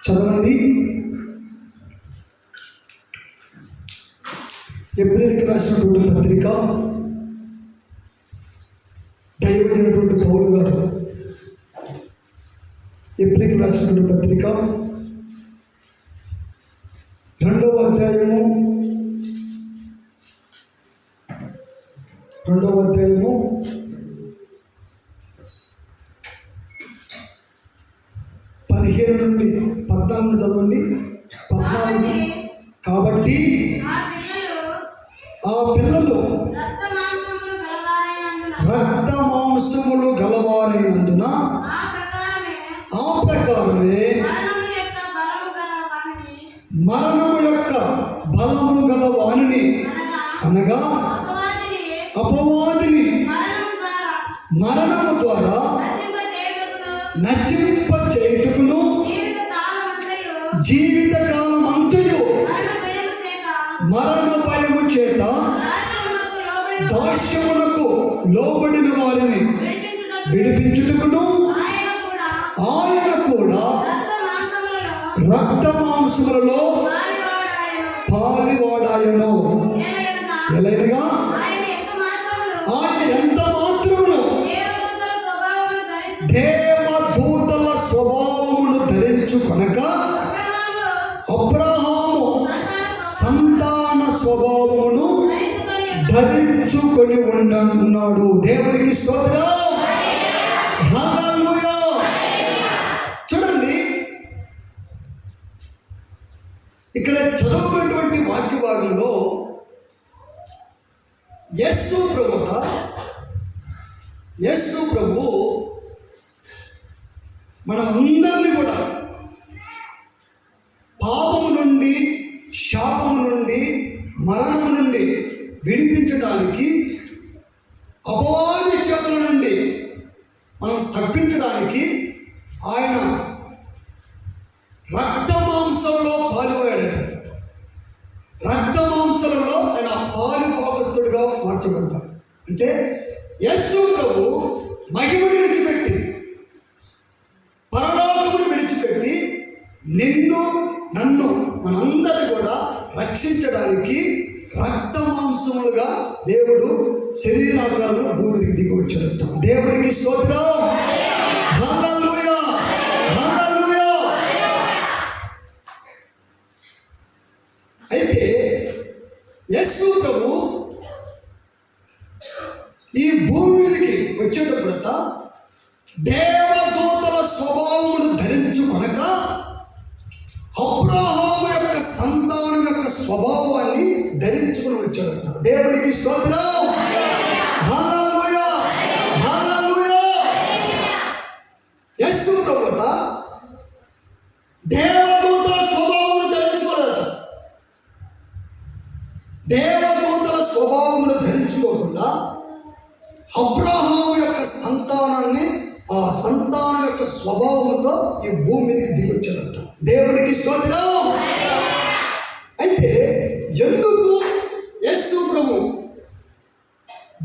చదవండి. ఏప్రిల్కి రాసినటువంటి పత్రిక, దైవజనటువంటి పౌలు గారు ఏప్రిల్కి రాసినటువంటి పత్రిక 2వ అధ్యాయము 15 నుండి 14 చదవండి. 14. కాబట్టి ఆ పిల్లలు రక్త మాంసములు గలవారైనందున ఆ ప్రకారమే మరణము యొక్క బలము గల వానిని అనగా అపవాదిని మరణము ద్వారా నశింప చేయుటకును జీవిత కాలం అంతయు మరణ భయము చేత దాస్యమునకు లోబడిన వారిని విడిపించుటకును ఆయన కూడా రక్త మాంసములలో పాలివాడాయను. ఎలాగనగా ఆయన ఎంత మాత్రమును దేవదూతల స్వభావమును ధరించుకొనక అబ్రహాము సంతాన స్వభావమును ధరించుకొని ఉన్నాడు. దేవునికి స్తోత్రం. హల్లెలూయా. చూడండి, ఇక్కడ చదవబడినటువంటి వాక్య భాగంలో యేసు ప్రభు మనమందరినీ కూడా పాపము నుండి, శాపము నుండి, మరణము నుండి విడిపించడానికి, అపవాది చేతుల నుండి మనం తప్పించడానికి ఆయన రక్త మాంసంలో పాలుపోయాడట. రక్త మాంసంలో ఆయన పాలుపాకస్తుడిగా మార్చబడ్డాడు. అంటే యేసు ప్రభు మహిమను విడిచిపెట్టి, పరలోకమును విడిచిపెట్టి నిన్ను నన్ను మనందరినీ కూడా రక్షించడానికి రక్త మాంసములుగా దేవుడు శరీరాకారంలో భూమికి దిగి వచ్చాడు. దేవుడికి స్తోత్రం. హల్లెలూయా, హల్లెలూయా. అయితే యేసు ప్రభు ఈ భూమి మీదకి వచ్చేటప్పుడట దేవదూతల స్వభావమును ధరించుకొనక అబ్రహాము యొక్క సంతానం యొక్క స్వభావాన్ని ధరించుకుని వచ్చాడట. దేవుడికి స్తోత్రం. హల్లెలూయా, హల్లెలూయా. యేసు ప్రభుట దేవదూతల స్వభావమును ధరించుకోలేదట. దేవదూతల స్వభావమును ధరించుకోకుండా అబ్రహాము యొక్క సంతానాన్ని, ఆ సంతానం యొక్క స్వభావంతో ఈ భూమి మీదకి దిగొచ్చాడట. దేవుడికి స్తోత్రం. అయితే ఎందుకు యేసు ప్రభు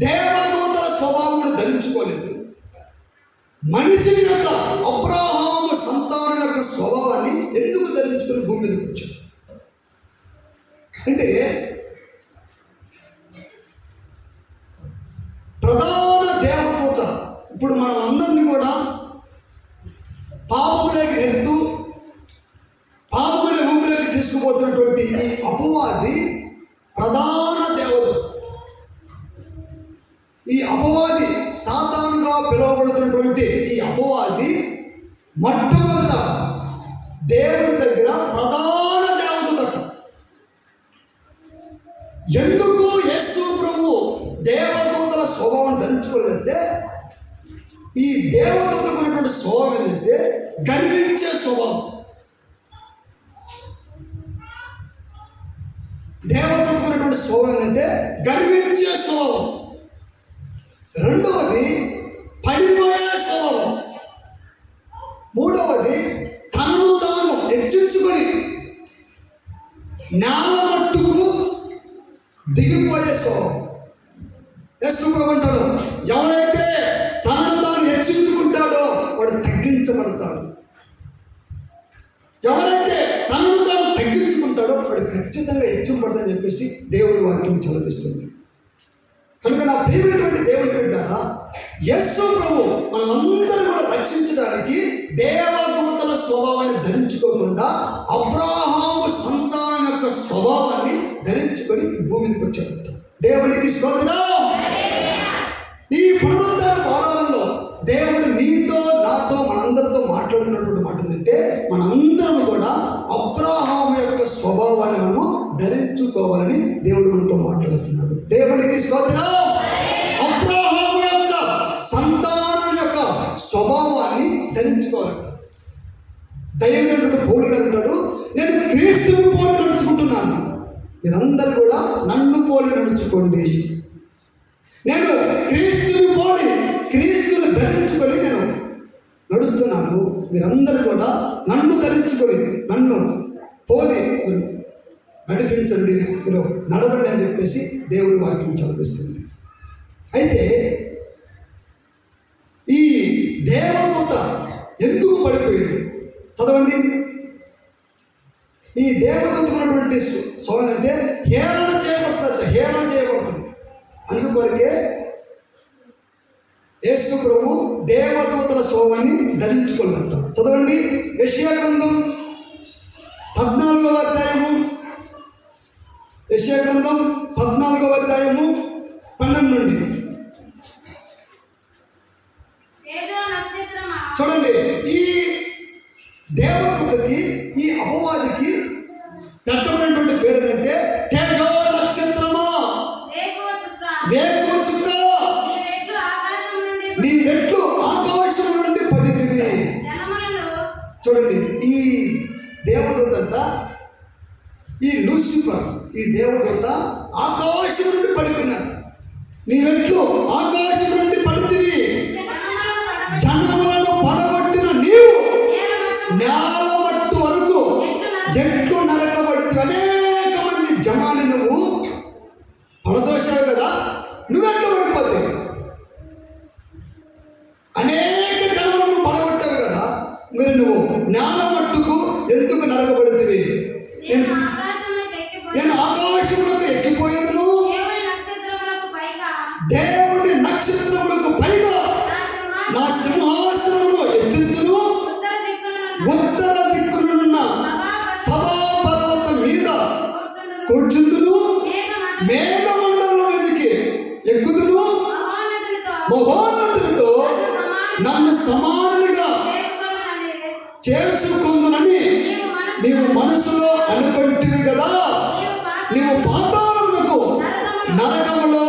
దేవదూతల స్వభావమును ధరించుకోలేదు? మనిషిని యొక్క, అబ్రహాము సంతానం యొక్క స్వభావాన్ని ఎందుకు ధరించుకొని భూమి మీదకి వచ్చాడు అంటే, ప్రధాన దేవదూత ఇప్పుడు మనం అందరినీ కూడా పాపములోకి నెడుతూ పాపముల ఊపిలోకి తీసుకుపోతున్నటువంటి ఈ అపవాది ప్రధాన దేవదూత. ఈ అపవాది, సాతానుగా పిలువబడుతున్నటువంటి ఈ అపవాది మొట్టమొదట దేవుడి దగ్గర ప్రధాన దేవదూత. ఎందుకు యేసు ప్రభు దేవదూతల స్వభావం ధరించుకోలేదంటే, ఈ దేవదూతకు ఉన్నటువంటి స్వభావం ఏంటంటే గర్వించే స్వభావం. దేవదూతకు ఉన్నటువంటి స్వభావం ఏంటంటే గర్వించే స్వభావం. రెండవది పడిపోయే స్వభావం. మూడవది తనను తాను హెచ్చించుకొని నేల మట్టుకు దిగిపోయే స్వభావం. యేసు ప్రభు అంటాడు, ఎవరైతే తనను తాను హెచ్చించుకుంటాడో వాడు తగ్గించబడతాడు. ఎవరైతే తనను తాను తగ్గించుకుంటాడో వాడు ఖచ్చితంగా హెచ్చింపడదని చెప్పేసి దేవుడి వాక్యం చదివిస్తుంది. కనుక నా ప్రియమైనటువంటి దేవుని బిడ్డారా, యేసు ప్రభు మనందరూ కూడా రక్షించడానికి దేవదూతల స్వభావాన్ని ధరించుకోకుండా అబ్రాహాము సంతానం యొక్క స్వభావాన్ని ధరించుకొని ఈ భూమికి వచ్చాడు. దేవునికి స్తోత్రం. ఈ పునరుద్ధాన వారాలలో దేవుడు నీతో నాతో మనందరితో మాట్లాడుతున్నటువంటి మాట ఏంటంటే, మనందరం కూడా అబ్రాహాము యొక్క స్వభావాన్ని మనము ధరించుకోవాలని దేవుడు మనతో మాట్లాడుతున్నాడు. దేవునికి స్తోత్రం. అబ్రాహాము యొక్క సంతానం యొక్క స్వభావాన్ని ధరించుకోవాలంట. దైవమైనటువంటి పౌలు గారు అంటాడు, నేను క్రీస్తుని పోలి నడుచుకుంటున్నాను, మీరందరూ కూడా నన్ను పోలి నడుచుకోండి. నేను క్రీస్తుని పోలి క్రీస్తుని ధరించుకొని నేను నడుస్తున్నాను, మీరందరూ కూడా నన్ను ధరించుకొని నన్ను పోలి నడిపించండి, మీరు నడవండి అని చెప్పేసి దేవుడి వాక్యం చదివిస్తుంది. అయితే ఈ దేవదూత ఎందుకు పడిపోయింది చదవండి. ఈ దేవదూతకు ఉన్నటువంటి స్వభావం అంటే హేళన చేయబడుతుంది. అందుకొరకే యేసు ప్రభు దేవదూతల స్వభావాన్ని ధరించుకోగలుగుతాం. చదవండి, యెషయా గ్రంథం 14వ అధ్యాయము, యెషయా గ్రంథం 14వ అధ్యాయము 12 నుండి చూడండి. ఈ దేవదూతకి, ఈ అపవాదికి పెట్టబడినటువంటి పేరు ఏంటంటే తేజో నక్షత్రమా, వేకువ చుక్క, నీ రెట్లు ఆకాశం నుండి పడితివి. చూడండి, ఈ దేవదూత అంట, ఈ లూసిఫర్, ఈ దేవదూత ఆకాశం నుండి పడిపోయిందంట. నీ రెట్లు ఆకాశం నుండి పడితివి, జనములను పడగొట్టిన నీవు నేల మట్టు వరకు ఎట్లు నరకబడుతుంది. అనేక మంది జనాన్ని నువ్వు పడదోశావు కదా, నువ్వెట్లు పడిపోతావు. అనేక జనములను పడగొట్టావు కదా, మీరు నువ్వు నేల మట్టుకు ఎందుకు నరకబడుతుంది. నేను ఆకాశములకు ఎక్కిపోయేదను, దేవుడి నక్షత్రములకు పైగా నా సింహాసనములో ఎత్తును, ఉత్తర దిక్కునున్న సభా పర్వతం మీద కూర్చుందును, మేఘమండలం మీదకి ఎక్కుదును, మహోన్నతులతో నన్ను సమానునిగా చేసుకుందునని నీవు మనసులో అనుకుంటువి కదా. నీవు పాతాళమునకు నరకములో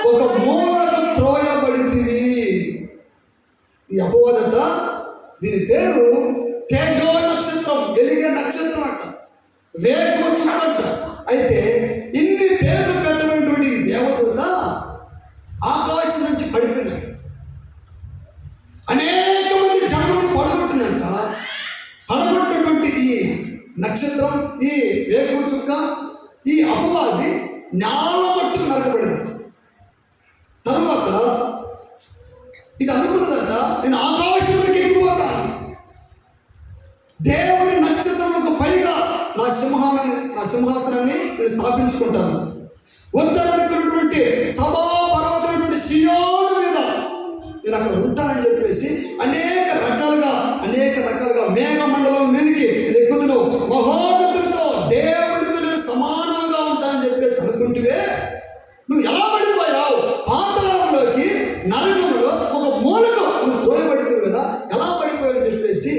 ఒక మూలకు త్రోయబడితివి. ఈ అపవాదట, దీని పేరు తేజో నక్షత్రం, వెలిగే నక్షత్రం అంట, వేకువ చుక్క అంట. అయితే ఇన్ని పేర్లు పెట్టబడినటువంటి ఈ దేవదూత ఆకాశం నుంచి పడిపోయిందంట. అనేక మంది జనములను పడగొట్టిందంట. పడగొట్టినటువంటి ఈ నక్షత్రం, ఈ వేకువ చుక్క, ఈ అపవాది నేల మట్టుకు నరకబడిందంట. తర్వాత ఇది అనుకున్నదంట, నేను ఆకాశంలోకి ఎక్కిపోతాను, దేవుడి నక్షత్రములకు పైగా నా సింహాసనాన్ని నేను స్థాపించుకుంటాను, ఉత్తర దిక్కున్నటువంటి సభా పర్వతమైనటువంటి సియోను మీద నేను అక్కడ ఉంటానని చెప్పేసి అనేక రకాలుగా మేఘమండలం మీదకి నేను ఎక్కుదును, మహోన్నతులతో దేవుడితో నేను సమానంగా ఉంటానని చెప్పేసి అనుకుంటువే, నువ్వు ఎలా పడిపోయావు? పాతాళంలోకి, నరకములో ఒక మూలకు నువ్వు త్రోయబడుతుంది కదా, ఎలా పడిపోయావు అని చెప్పేసి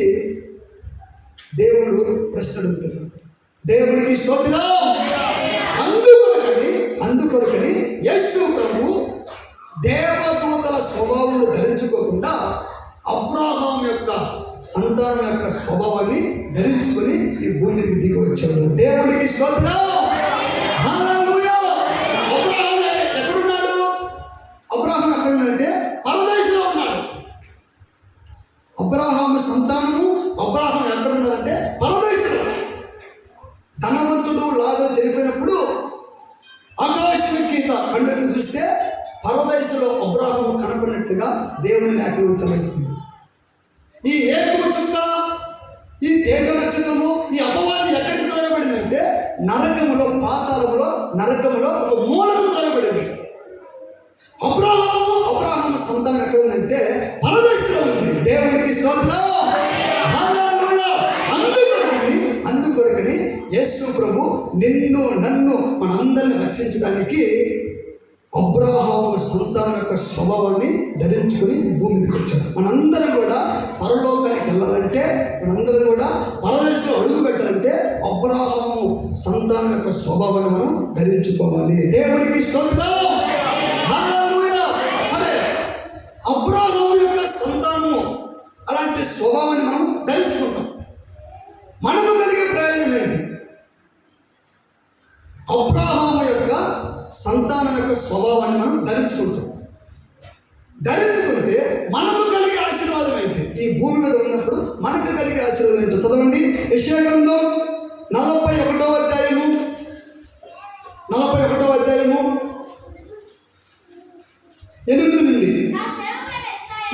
దేవుడు ప్రశ్న అడుగుతున్నాడు. దేవుడికి స్తోత్రం. అందుకొరకని యేసు ప్రభు దేవదూతల స్వభావాన్ని ధరించుకోకుండా అబ్రాహాం యొక్క సంతానం యొక్క స్వభావాన్ని ధరించుకొని ఈ భూమికి దిగి వచ్చాడు. దేవుడికి స్తోత్రం. హల్లెలూయా. అబ్రాహాం ఎక్కడున్నాడు? అబ్రాహాం ఎక్కడున్నాడంటే పరదేశంలో ఉన్నాడు. అబ్రాహాము సంతానము, అబ్రాహాం ఎక్కడున్నారంటే పరదేశంలో. ధనవంతుడు లాజరు చనిపోయినప్పుడు ఆకాశం ఎక్కి కళ్ళెత్తి చూస్తే పరదేశంలో అబ్రాహాము కనపడినట్టుగా దేవుని లేఖనం చదివిస్తుంది. ఈ ఏకువ చుక్క, ఈ తేజ నక్షత్రము, ఈ అపవాది ఎక్కడికి త్రోయబడిందంటే నరకములో, పాతాళములో, నరకములో ఒక మూలకు త్రోయబడింది. అబ్రాహాము సంతానం ఎక్కడ ఉందంటే పరదేశంలో ఉంది. దేవుడికి స్తోత్రం. హల్లెలూయా. అందుకొరకని యేసు ప్రభు నిన్ను నన్ను మనందరిని రక్షించడానికి అబ్రాహాము సంతానం యొక్క స్వభావాన్ని ధరించుకుని ఈ భూమి మీదకి వచ్చాడు. మనందరం కూడా పరలోకానికి వెళ్ళాలంటే, మనందరం కూడా పరదేశంలో అడుగు పెట్టాలంటే అబ్రాహాము సంతానం యొక్క స్వభావాన్ని మనం ధరించుకోవాలి. దేవునికి స్తోత్రం. హల్లెలూయా. సరే, అబ్రాహాము యొక్క సంతానము అలాంటి స్వభావాన్ని మనం ధరించుకుంటాం. మనకు కలిగే ప్రయోజనం ఏంటి? అబ్రాహాము యొక్క సంతానం యొక్క స్వభావాన్ని మనం ధరించుకుంటే మనకు కలిగే ఆశీర్వాదం ఏంటి? ఈ భూమి మీద ఉన్నప్పుడు మనకు కలిగే ఆశీర్వాదం ఏంటో చదవండి. యెషయా గ్రంథం 41వ అధ్యాయము 8 నుండి.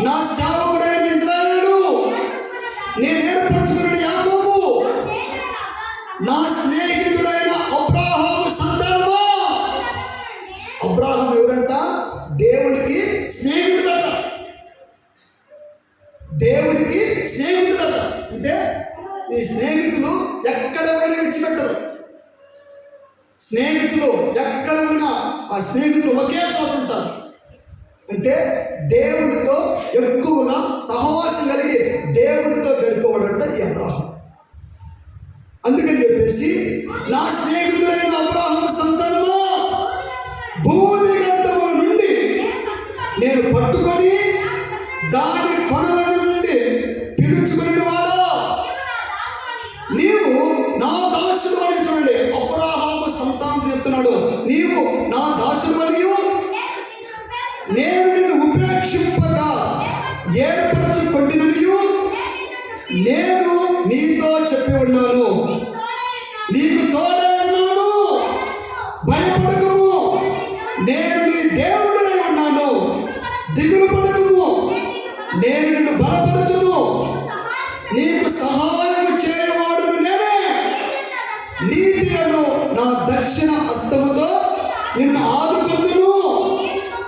నా సేవకుడైన ఇశ్రాయేలు, నేను ఏర్పరచుకున్న యాకోబు, నా స్నేహితుడైన అబ్రాహాము సంతానమా. అబ్రాహాము ఎవరంట? దేవుడికి స్నేహితుడట. దేవుడికి స్నేహితుడట. అంటే ఈ స్నేహితులు ఎక్కడ పోయినా విడిచిపెట్టరు. స్నేహితులు ఎక్కడ పోయినా ఆ స్నేహితులు ఒకే చోట ఉంటారు. అంటే దేవుడితో ఎక్కువగా సహవాసం కలిగి దేవుడితో గడిపేవాడంట ఈ అబ్రాహాం. అందుకని చెప్పేసి నా స్నేహితుడైన అబ్రాహాము సంతానమా, భూదిగంతముల నుండి నేను పట్టుకొని దాని కొనల నుండి పిలుచుకుని వాడా, నీవు నా దాసుడు అని. చూడండి, అబ్రాహాము సంతానం చెప్తున్నాడు, నీవు నా దాసుడు మరియు నేను నిన్ను ఉపేక్షింపగా ఏర్పరచుకొంటిననియు నేను నీతో చెప్పి ఉన్నాను, నీకు తోడై ఉన్నాను, భయపడకుము, నేను నీ దేవుడినై ఉన్నాను, దిగులు పడకుము, నేను నిన్ను బలపరుతును, నీకు సహాయం చేయవాడును నేనే, నీతి అను నా దక్షిణ హస్తముతో నిన్ను ఆదుకొందును.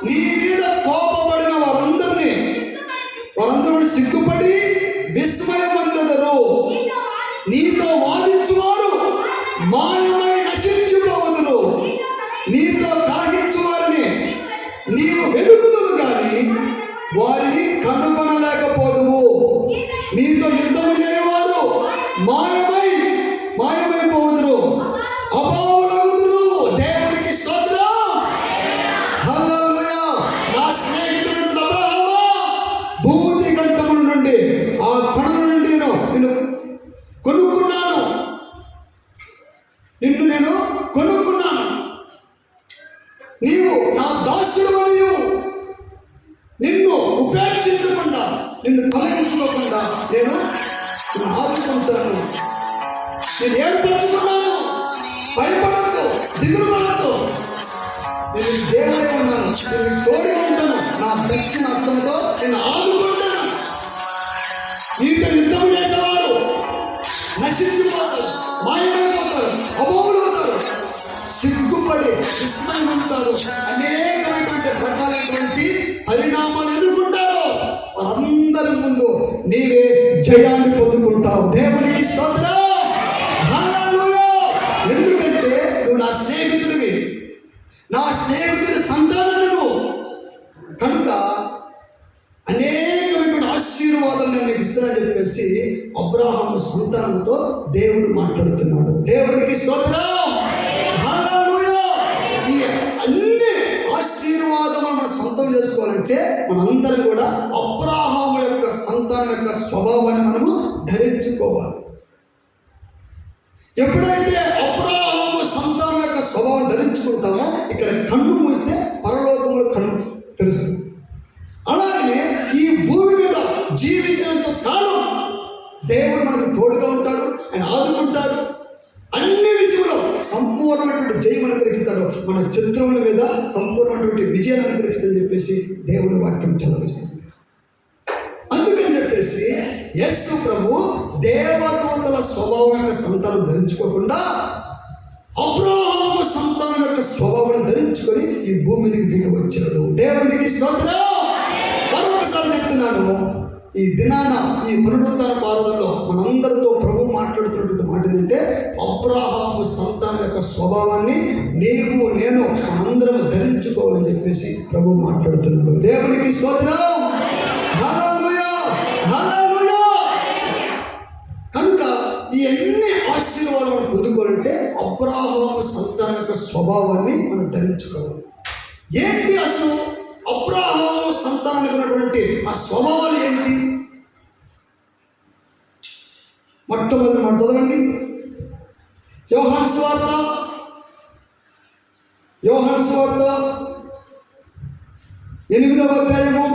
నీ మీద కోపపడిన వారందరూ సిగ్గుపడి విస్మయమందుదరు. నీతో వాదించువారు మాయమై నశించిపోవదురు. నీతో కలహించు వారిని నీవు వెతుకుదువు కానీ వారిని కనుగొనలేకపోదువు. నీతో యుద్ధము చేయవారు మాయమైపోవుదురు, అభావులగుదురు. దేవుడికి స్తోత్రం. హల్లెలూయా. నా స్నేహితుడు అబ్రాహామా, భూదిగంతముల నుండి ఆ కొనల నుండి నిన్ను కొనుక్కున్నాను, నీవు నా దాసుడు మరియు నిన్ను ఉపేక్షించకుండా, నిన్ను తొలగించుకోకుండా నేను ఆదుకుంటాను. నేను ఏర్పరచుకున్నాను, భయపడద్దు, దిగులు పడద్దు, నేను దేవుడే ఉన్నాను, నేను తోడే ఉంటాను, నా దక్షిణ హస్తంతో నేను ఆదుకుంటాను. నీతో యుద్ధం చేసేవారు నశించిపోతారు, మాయమైపోతారు, అమౌలవుతారు, సిగ్గుపడి విస్మయమంటారు, అనేకమైనటువంటి రకాలైనటువంటి పరిణామాలు ఎదుర్కొంటారు. వారందరి ముందు నీవే జయాన్ని పొందుకుంటావు. దేవునికి స్తోత్రం. హల్లెలూయా. ఎందుకంటే నువ్వు నా స్నేహితుడివి, నా స్నేహితుడి సంతానము కనుక అనేకమైనటువంటి ఆశీర్వాదాలు నేను నీకు ఇస్తానని చెప్పేసి అబ్రాహాము సంతానంతో దేవుడు మాట్లాడుతున్నాడు. దేవునికి స్తోత్రం. హల్లెలూయా. ఈ అన్ని ఆశీర్వాదాలు మనం సొంతం చేసుకోవాలంటే మనందరం కూడా అబ్రాహాము యొక్క సంతానం యొక్క స్వభావాన్ని మనము ధరించుకోవాలి. ఎప్పుడైతే అబ్రాహాము సంతానం యొక్క స్వభావం ధరించుకుంటామో ఇక్కడ కన్ను మూస్తే పరలోకంలో కన్ను తెలుస్తుంది. అలాగే ఈ భూమి మీద జీవించినంత కాలం దేవుడు మనకు తోడుగా ఉంటాడు, ఆయన ఆదుకుంటాడు, అన్ని విషయంలో సంపూర్ణమైనటువంటి జయం అనుగ్రహిస్తాడు, మన శత్రువుల మీద సంపూర్ణమైనటువంటి విజయాన్ని అనుగ్రహిస్తాడని చెప్పేసి దేవుని వాక్యం చదివిస్తుంది. అందుకని చెప్పేసి చెప్పేసి యేసు ప్రభు దేవదూతల స్వభావం యొక్క సంతానం ధరించుకోకుండా అబ్రాహాము సంతానం యొక్క స్వభావాన్ని ధరించుకొని ఈ భూమి మీదకి దిగి వచ్చాడు. దేవునికి స్తోత్రం. మరొకసారి చెప్తున్నాను, ఈ దినాన ఈ పునరుత్థాన ఆరాధనలో మనందరితో ప్రభు మాట్లాడుతున్నటువంటి మాట ఏంటంటే అబ్రాహాము సంతానం యొక్క స్వభావాన్ని నీవు నేను మనందరం ధరించుకోవాలని చెప్పేసి ప్రభు మాట్లాడుతున్నాడు. దేవునికి స్తోత్రం. హల్లెలూయా, హల్లెలూయా. కనుక ఈ ఎన్ని ఆశీర్వాదాలను పొందుకోవాలంటే అబ్రాహాము సంతానం యొక్క స్వభావాన్ని మనం ధరించుకోవాలి. ఏంటి అసలు అబ్రాహాము సంతానానికి ఉన్నటువంటి ఆ స్వభావాలు ఏంటి? మొట్టమొదటి మాట చదవండి. యోహాను సువార్త 8వ అధ్యాయము.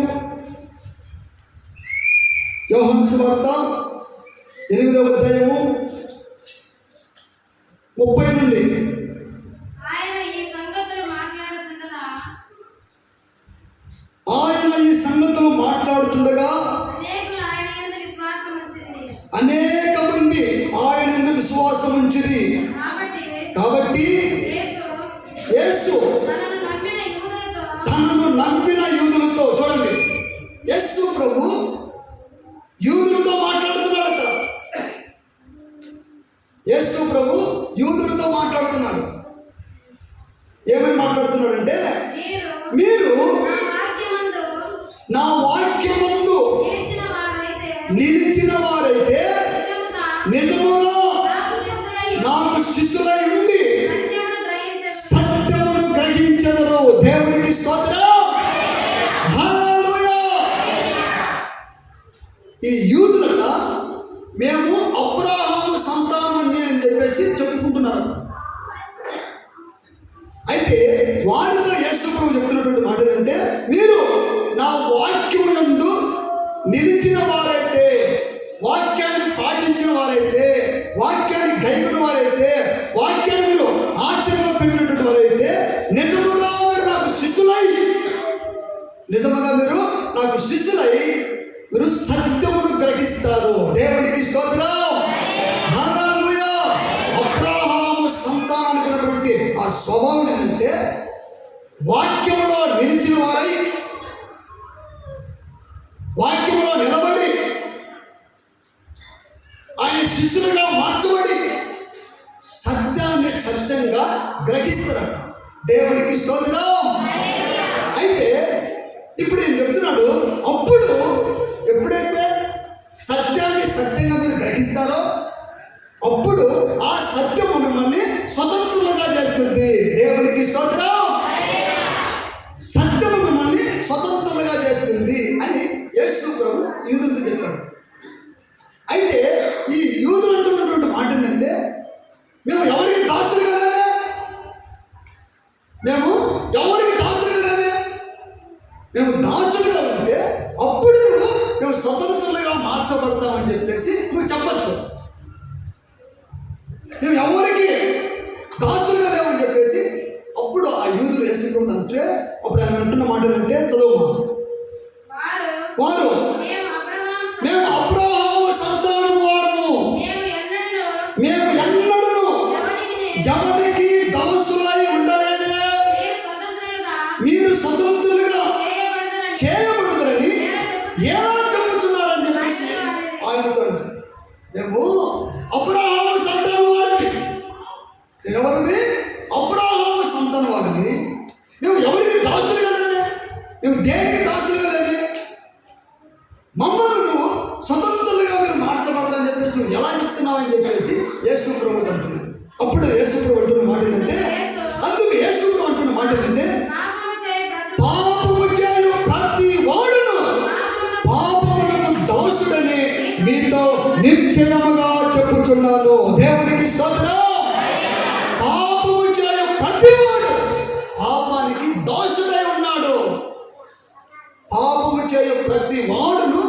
యోహాను సువార్త 8వ అధ్యాయము 30 నుండి. ఆయన ఈ సంగతులు మాట్లాడుతుండగా అనేక మంది ఆయన యందు విశ్వాసం ఉంచిరి. కాబట్టి యేసు తనను నమ్మిన యూదులతో, చూడండి, యేసు ప్రభు యూదులతో మాట్లాడుతున్నాడట. యేసు ప్రభు యూదులతో మాట్లాడుతున్నాడు. ఏమని మాట్లాడుతున్నాడంటే, మీరు నా వాక్యమందు నిలిచిన వారైతే నిజముగా నాకు శిష్యులై ఉండి సత్యమును గ్రహించెదరు. దేవునికి స్తోత్రం. హల్లెలూయా. ఈ యూదులట మేము అబ్రాహాము సంతానం అని చెప్పేసి చెప్పుకుంటున్నారట. అయితే వారితో యేసు ప్రభు చెప్తున్నటువంటి మాట ఏంటంటే, మీరు నా వాక్యమునందు నిలిచిన వారైతే, వాక్యాన్ని పాటించిన వారైతే, వాక్యాన్ని గైకొన్న వారైతే, వాక్యాన్ని మీరు ఆచరణలో పెట్టినటువంటి వారైతే నిజముగా మీరు నాకు శిష్యులై మీరు సత్యమును గ్రహిస్తారు. దేవునికి స్తోత్రం. హల్లెలూయా. అబ్రాహాము సంతానానికి ఉన్నటువంటి ఆ స్వభావం ఏంటంటే వాక్యములో నిలిచిన వారై, వాక్యములో నిలబడి ఆయన శిష్యులుగా మార్చబడి సత్యాన్ని సత్యంగా గ్రహిస్తారట. దేవునికి స్తోత్రం. అయితే ఇప్పుడు ఏం చెప్తున్నాడు, అప్పుడు ఎప్పుడైతే సత్యాన్ని సత్యంగా మీరు గ్రహిస్తారో అప్పుడు ఆ సత్యము మిమ్మల్ని స్వతంత్రులుగా చేస్తుంది. దేవునికి స్తోత్రం. సత్యము మిమ్మల్ని స్వతంత్రులుగా చేస్తుంది అని యేసు ప్రభు యూదులతో చెప్పాడు. అయితే ఈ యూదులు అంటున్నటువంటి మాట ఏంటంటే, మేము ఎవరికి దాసులుగా లేమే, మేము ఎవరికి దాసులుగా లేమే, మేము దాసులుగా ఉంటే అప్పుడు మేము స్వతంత్రులుగా మార్చబడతామని చెప్పేసి నువ్వు చెప్పచ్చు. మేము ఎవరికి దాసులుగా లేవని చెప్పేసి అప్పుడు ఆ యూదులు వేసుకుంటుంది అంటే, అప్పుడు ఆయన అంటున్న మాట ఏంటంటే, చదువు, వారు మేము అబ్రాహాము సంతానం వారము, మేము ఎన్నడూ ఎవరికి దాసులై ఉండలేదే, మీరు స్వతంత్రులుగా చేయబడుతుందని ఎలా చెప్పుచున్నారని చెప్పేసి ఆయనతో, మేము అబ్రాహాము సంతానం వారిని, ఎవరిని? అబ్రాహాము సంతానం వారిని. మేము ఎవరికి దాసులుగా లేమే, మేము దేనికి దాసులుగా లేమే, మమ్మల్ని నువ్వు స్వతంత్రులుగా మీరు మార్చబడదని చెప్పేసి నువ్వు ఎలా చెప్తున్నావని చెప్పేసి యేసు ప్రభు అంటున్నాడు. అప్పుడు యేసు ప్రభు అంటున్న మాట ఏంటంటే, అందుకు యేసు ప్రభు అంటున్న మాట ఏంటంటే, పాపము చేయు ప్రతి వాడును పాపమునకు దాసుడని మీతో నిశ్చయముగా చెప్పుచున్నాను. దేవునికి స్తోత్రం. పాపము చేయు ప్రతి వాడు పాపానికి దాసుడై ఉన్నాడు. పాపము చేయు ప్రతి వాడును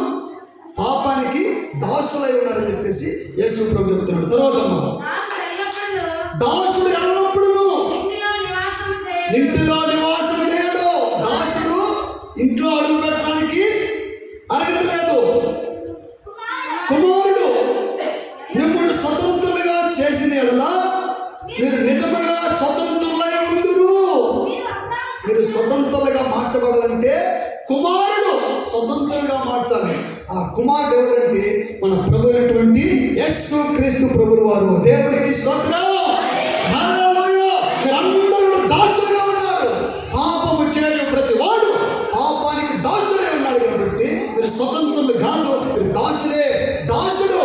పాపానికి దాసులై ఉన్నారని చెప్పేసి యేసు ప్రభు చెప్తున్నాడు. తర్వాత దాసుడు ఎల్లప్పుడూ ఇంటిలో నివాసం చేయడు. దాసుడు ఇంట్లో అడుగు పెట్టడానికి అర్హత లేదు. కుమారుడు మిమ్మల్ని స్వతంత్రులుగా చేసిన ఎడల మీరు నిజముగా స్వతంత్రులై ఉందురు. మీరు స్వతంత్రులుగా మార్చబడాలంటే కుమారుడు స్వతంత్రంగా మార్చాలి. ఆ కుమారుడు ఎవరంటే మన ప్రభు అయినటువంటి యేసు క్రీస్తు ప్రభువు వారు. దేవునికి స్తోత్రం. హల్లెలూయా. మీరందరూ దాసులుగా ఉన్నారు. పాపము చేయు ప్రతి వాడు పాపానికి దాసుడే ఉన్నాడు కాబట్టి మీరు స్వతంత్రులు కాదు, మీరు దాసులే. దాసుడు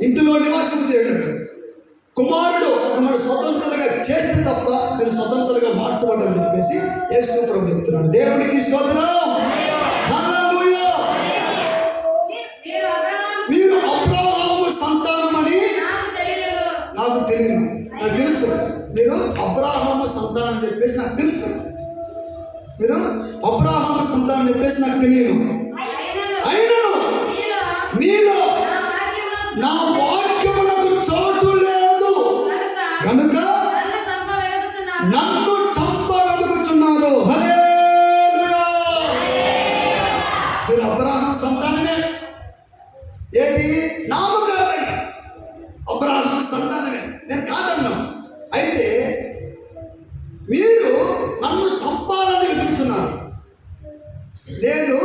ఇంటిలో నివాసం చేయడం, కుమారుడు మిమ్మల్ని స్వతంత్రంగా చేస్తే తప్ప మీరు స్వతంత్రంగా మార్చబడని చెప్పేసి యేసు ప్రభు చెప్తున్నాడు. దేవునికి స్తోత్రం. హల్లెలూయా. మీరు అబ్రాహాము సంతానమని నాకు తెలియదు. నాకు తెలుసు మీరు అబ్రాహాము సంతానం అని చెప్పేసి నాకు తెలుసు. మీరు అబ్రాహాము సంతానం అని చెప్పేసి నాకు తెలియదు. అయినను మీలో నా వాక్యమునకు చోటు లేదు కనుక నన్ను చంపగలుగుతున్నారు. హల్లెలూయా. మీరు అబ్రాహాము సంతానమే. ఏది? నామకార్థంగా అబ్రాహాము సంతానమే. నేను కాదన్నా. అయితే మీరు నన్ను చంపాలని వెతుకుతున్నారు. నేను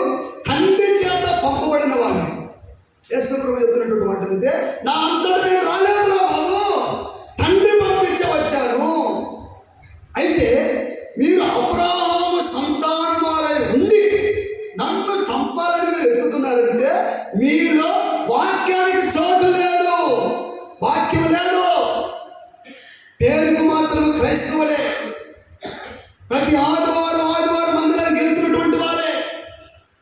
తండ్రి చేత పంపబడిన వాడిని. యేసు ప్రభు చెప్తున్నటువంటి మాట ఏంటంటే, నా అంతటి నేను రాలేదురా బాబు, తండ్రి పంపించే వచ్చాను. అయితే మీరు అబ్రాహాము సంతానం వారై ఉండి నన్ను చంపాలని మీరు వెతుకుతున్నారంటే మీలో వాక్యానికి చోటు లేదు, వాక్యం లేదు. పేరుకు మాత్రం క్రైస్తవులే. ప్రతి ఆదివారం మందిరానికి వెళ్తున్నటువంటి వారే,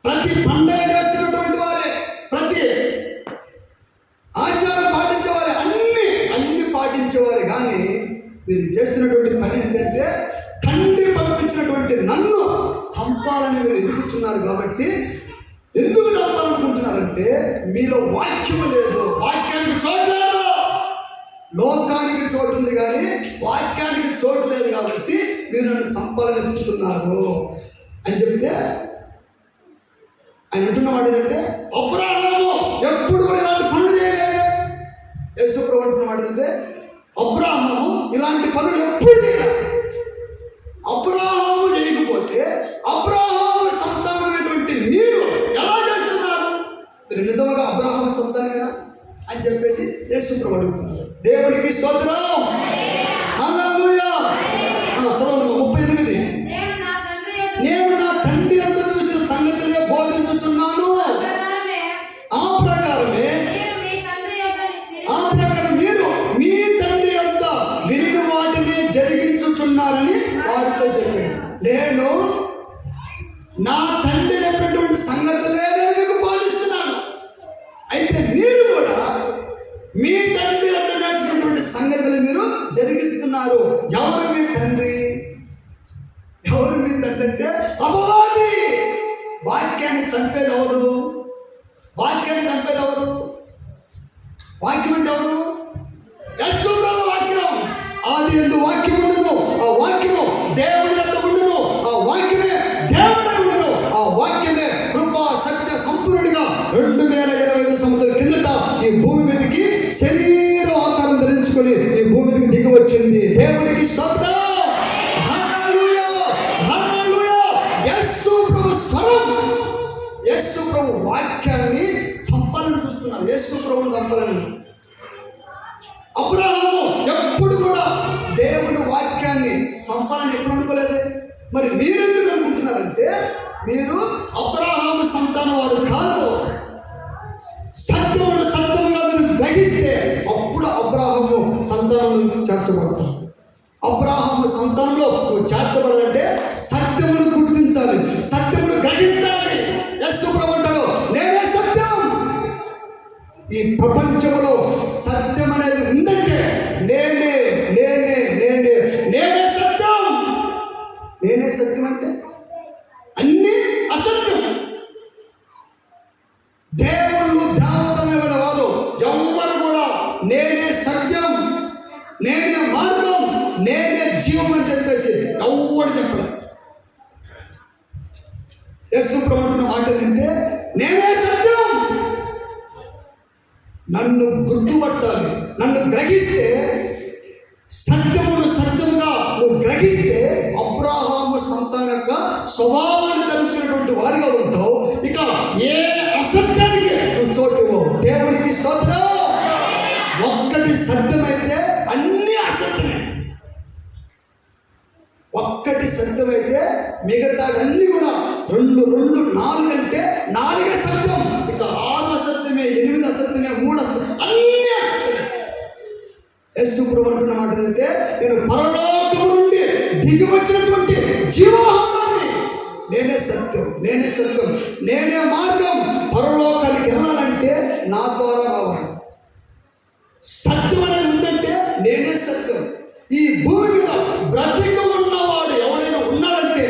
ప్రతి పండుగ చేస్తున్నటువంటి వారే, ప్రతి ఆచారం పాటించేవారే, అన్ని పాటించేవారే. కానీ మీరు చేస్తున్నటువంటి పని ఏంటంటే తండ్రి పంపించినటువంటి నన్ను చంపాలని మీరు ఎదుగుతున్నారు. కాబట్టి ఎందుకు చంపాలనుకుంటున్నారంటే మీలో వాక్యము లేదు, వాక్యానికి చోటు లేదు. లోకానికి చోటు ఉంది కానీ వాక్యానికి చోటు లేదు. కాబట్టి మీరు నన్ను చంపాలని ఎదుగుతున్నారు అని చెప్తే ఆయన అంటున్న మాట ఏంటంటే, అబ్రాహాము ఎప్పుడు కూడా ఇలాంటి పనులు చేయలేదు. యేసు ప్రభు అంటున్న మాట ఏంటంటే, అబ్రాహాము ఇలాంటి పనులు ఎప్పుడు చేయలేదు. అబ్రాహాము చేయకపోతే అబ్రాహాము సంతానమైనటువంటి మీరు ఎలా చేస్తున్నారు? మీరు నిజంగా అబ్రాహాము సంతానమేనా అని చెప్పేసి యేసు ప్రభు అడుగుతున్నారు. దేవునికి స్తోత్రం. హల్లెలూయా. చదవండి 38. నేను నా తండ్రి అంత చూసిన సంగతులే బోధించుచున్నాను. ఆ ప్రకారమే మీరు మీ తండ్రి అంత విని వాటిని జరిగించుచున్నారని వారితో చెప్పాడు. నేను నా తండ్రి చెప్పినటువంటి సంగతులే నేను మీకు బోధిస్తున్నాను. అయితే మీరు కూడా మీ తండ్రి అంత నేర్చుకున్నటువంటి సంగతులు మీరు జరిగిస్తున్నారు. ఎవరు మీ తండ్రి? ఎవరు మీ తండ్రి అంటే అపవాది. వాక్యాన్ని చంపేది ఎవరు? వాక్యాన్ని చంపేది ఎవరు? వాక్యం అంటే ఎవరు? యేసు ప్రభు వాక్యం. ఆది యందు వాక్యం ఉండును, ఆ వాక్యము దేవుని యొద్ద ఉండును, ఆ వాక్యమే దేవుడై ఉండును, ఆ వాక్యమే కృపా సత్య సంపూర్ణుడిగా 2025 సంవత్సరాల కిందట ఈ భూమి మీదకి శరీర ఆకారం ధరించుకొని ఈ భూమి మీదకి దిగి వచ్చింది. దేవునికి స్తోత్రం. హల్లెలూయా. హల్లెలూయా. యేసు ప్రభు స్వరం, యేసు ప్రభు వాక్యాన్ని చంపాలని చూస్తున్నారు. యేసు ప్రభుని చంపాలని. అబ్రాహాము ఎప్పుడు కూడా దేవుని వాక్యాన్ని చంపాలని ఎప్పుడు అనుకోలేదు. మరి మీరెందుకు అనుకుంటున్నారంటే మీరు అబ్రాహాము సంతానం వారు కాదు. సత్యమును సత్యముగా మీరు గ్రహిస్తే అప్పుడు అబ్రాహాము సంతానంలో చేర్చబడతారు. అబ్రాహాము సంతానంలో నువ్వు చేర్చబడాలంటే సత్యమును గుర్తించాలి, సత్యమును గ్రహించాలి. యేసు ప్రభు అంటాడు, నేనే సత్యం. ఈ ప్రపంచంలో సత్యం అనేది ఉందంటే నేనే నేనే నేనే నేనే సత్యం. నేనే సత్యం అంటే అన్ని అసత్యం. దేవుళ్ళు దేవతలు కూడా వారు ఎవ్వరు కూడా నేనే సత్యం, నేనే మార్గం, నేనే జీవం అని చెప్పేసి ఎవ్వడు చెప్పడం. యేసు ప్రభు అంటున్న మాట ఏంటంటే నేనే సత్యం. నన్ను గుర్తుపట్టాలి. నన్ను గ్రహిస్తే, సత్యమును సత్యముగా నువ్వు గ్రహిస్తే అబ్రాహాము సంతానం యొక్క స్వభావాన్ని తెలుసుకున్నటువంటి వారిగా ఉంటావు. ఇక ఏ అసత్యానికి నువ్వు చోటు ఇవ్వవు. దేవునికి స్తోత్రం. ఒక్కటి సత్యమైతే అన్ని అసత్యమే. ఒక్కటి సత్యమైతే మిగతా అన్ని కూడా 2 4 అంటే 4 సత్యం. ఇక 6 అసత్యమే, 8 అసత్యమే, 3 అసత్యం, అన్ని అసత్యమే. యేసు ప్రభువు అంటున్న మాట ఏంటంటే, నేను పరలోకము నుండి దిగి వచ్చినటువంటి జీవాహారాన్ని, నేనే సత్యం, నేనే సత్యం, నేనే మార్గం. పరలోకానికి వెళ్ళాలంటే నా ద్వారా రావాలి. సత్యం అనేది ఉందంటే నేనే సత్యం. ఈ భూమి మీద బ్రతిక ఉన్నవాడు ఎవడైనా ఉన్నాడంటే,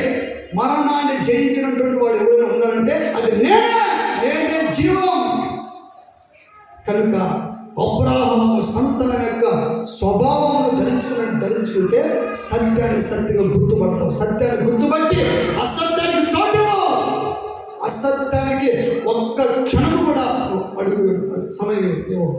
మరణాన్ని జయించినటువంటి వాడు ఎవడైనా ఉన్నాడంటే అది నేనే జీవం. కనుక అబ్రాహాము సంతానం యొక్క స్వభావాన్ని ధరించుకుంటే సత్యాన్ని సత్యంగా గుర్తుపడతావు. సత్యాన్ని గుర్తుపట్టి అసత్యానికి చోటు, అసత్యానికి ఒక్క క్షణము కూడా అడుగు సమయం ఇవ్వవు.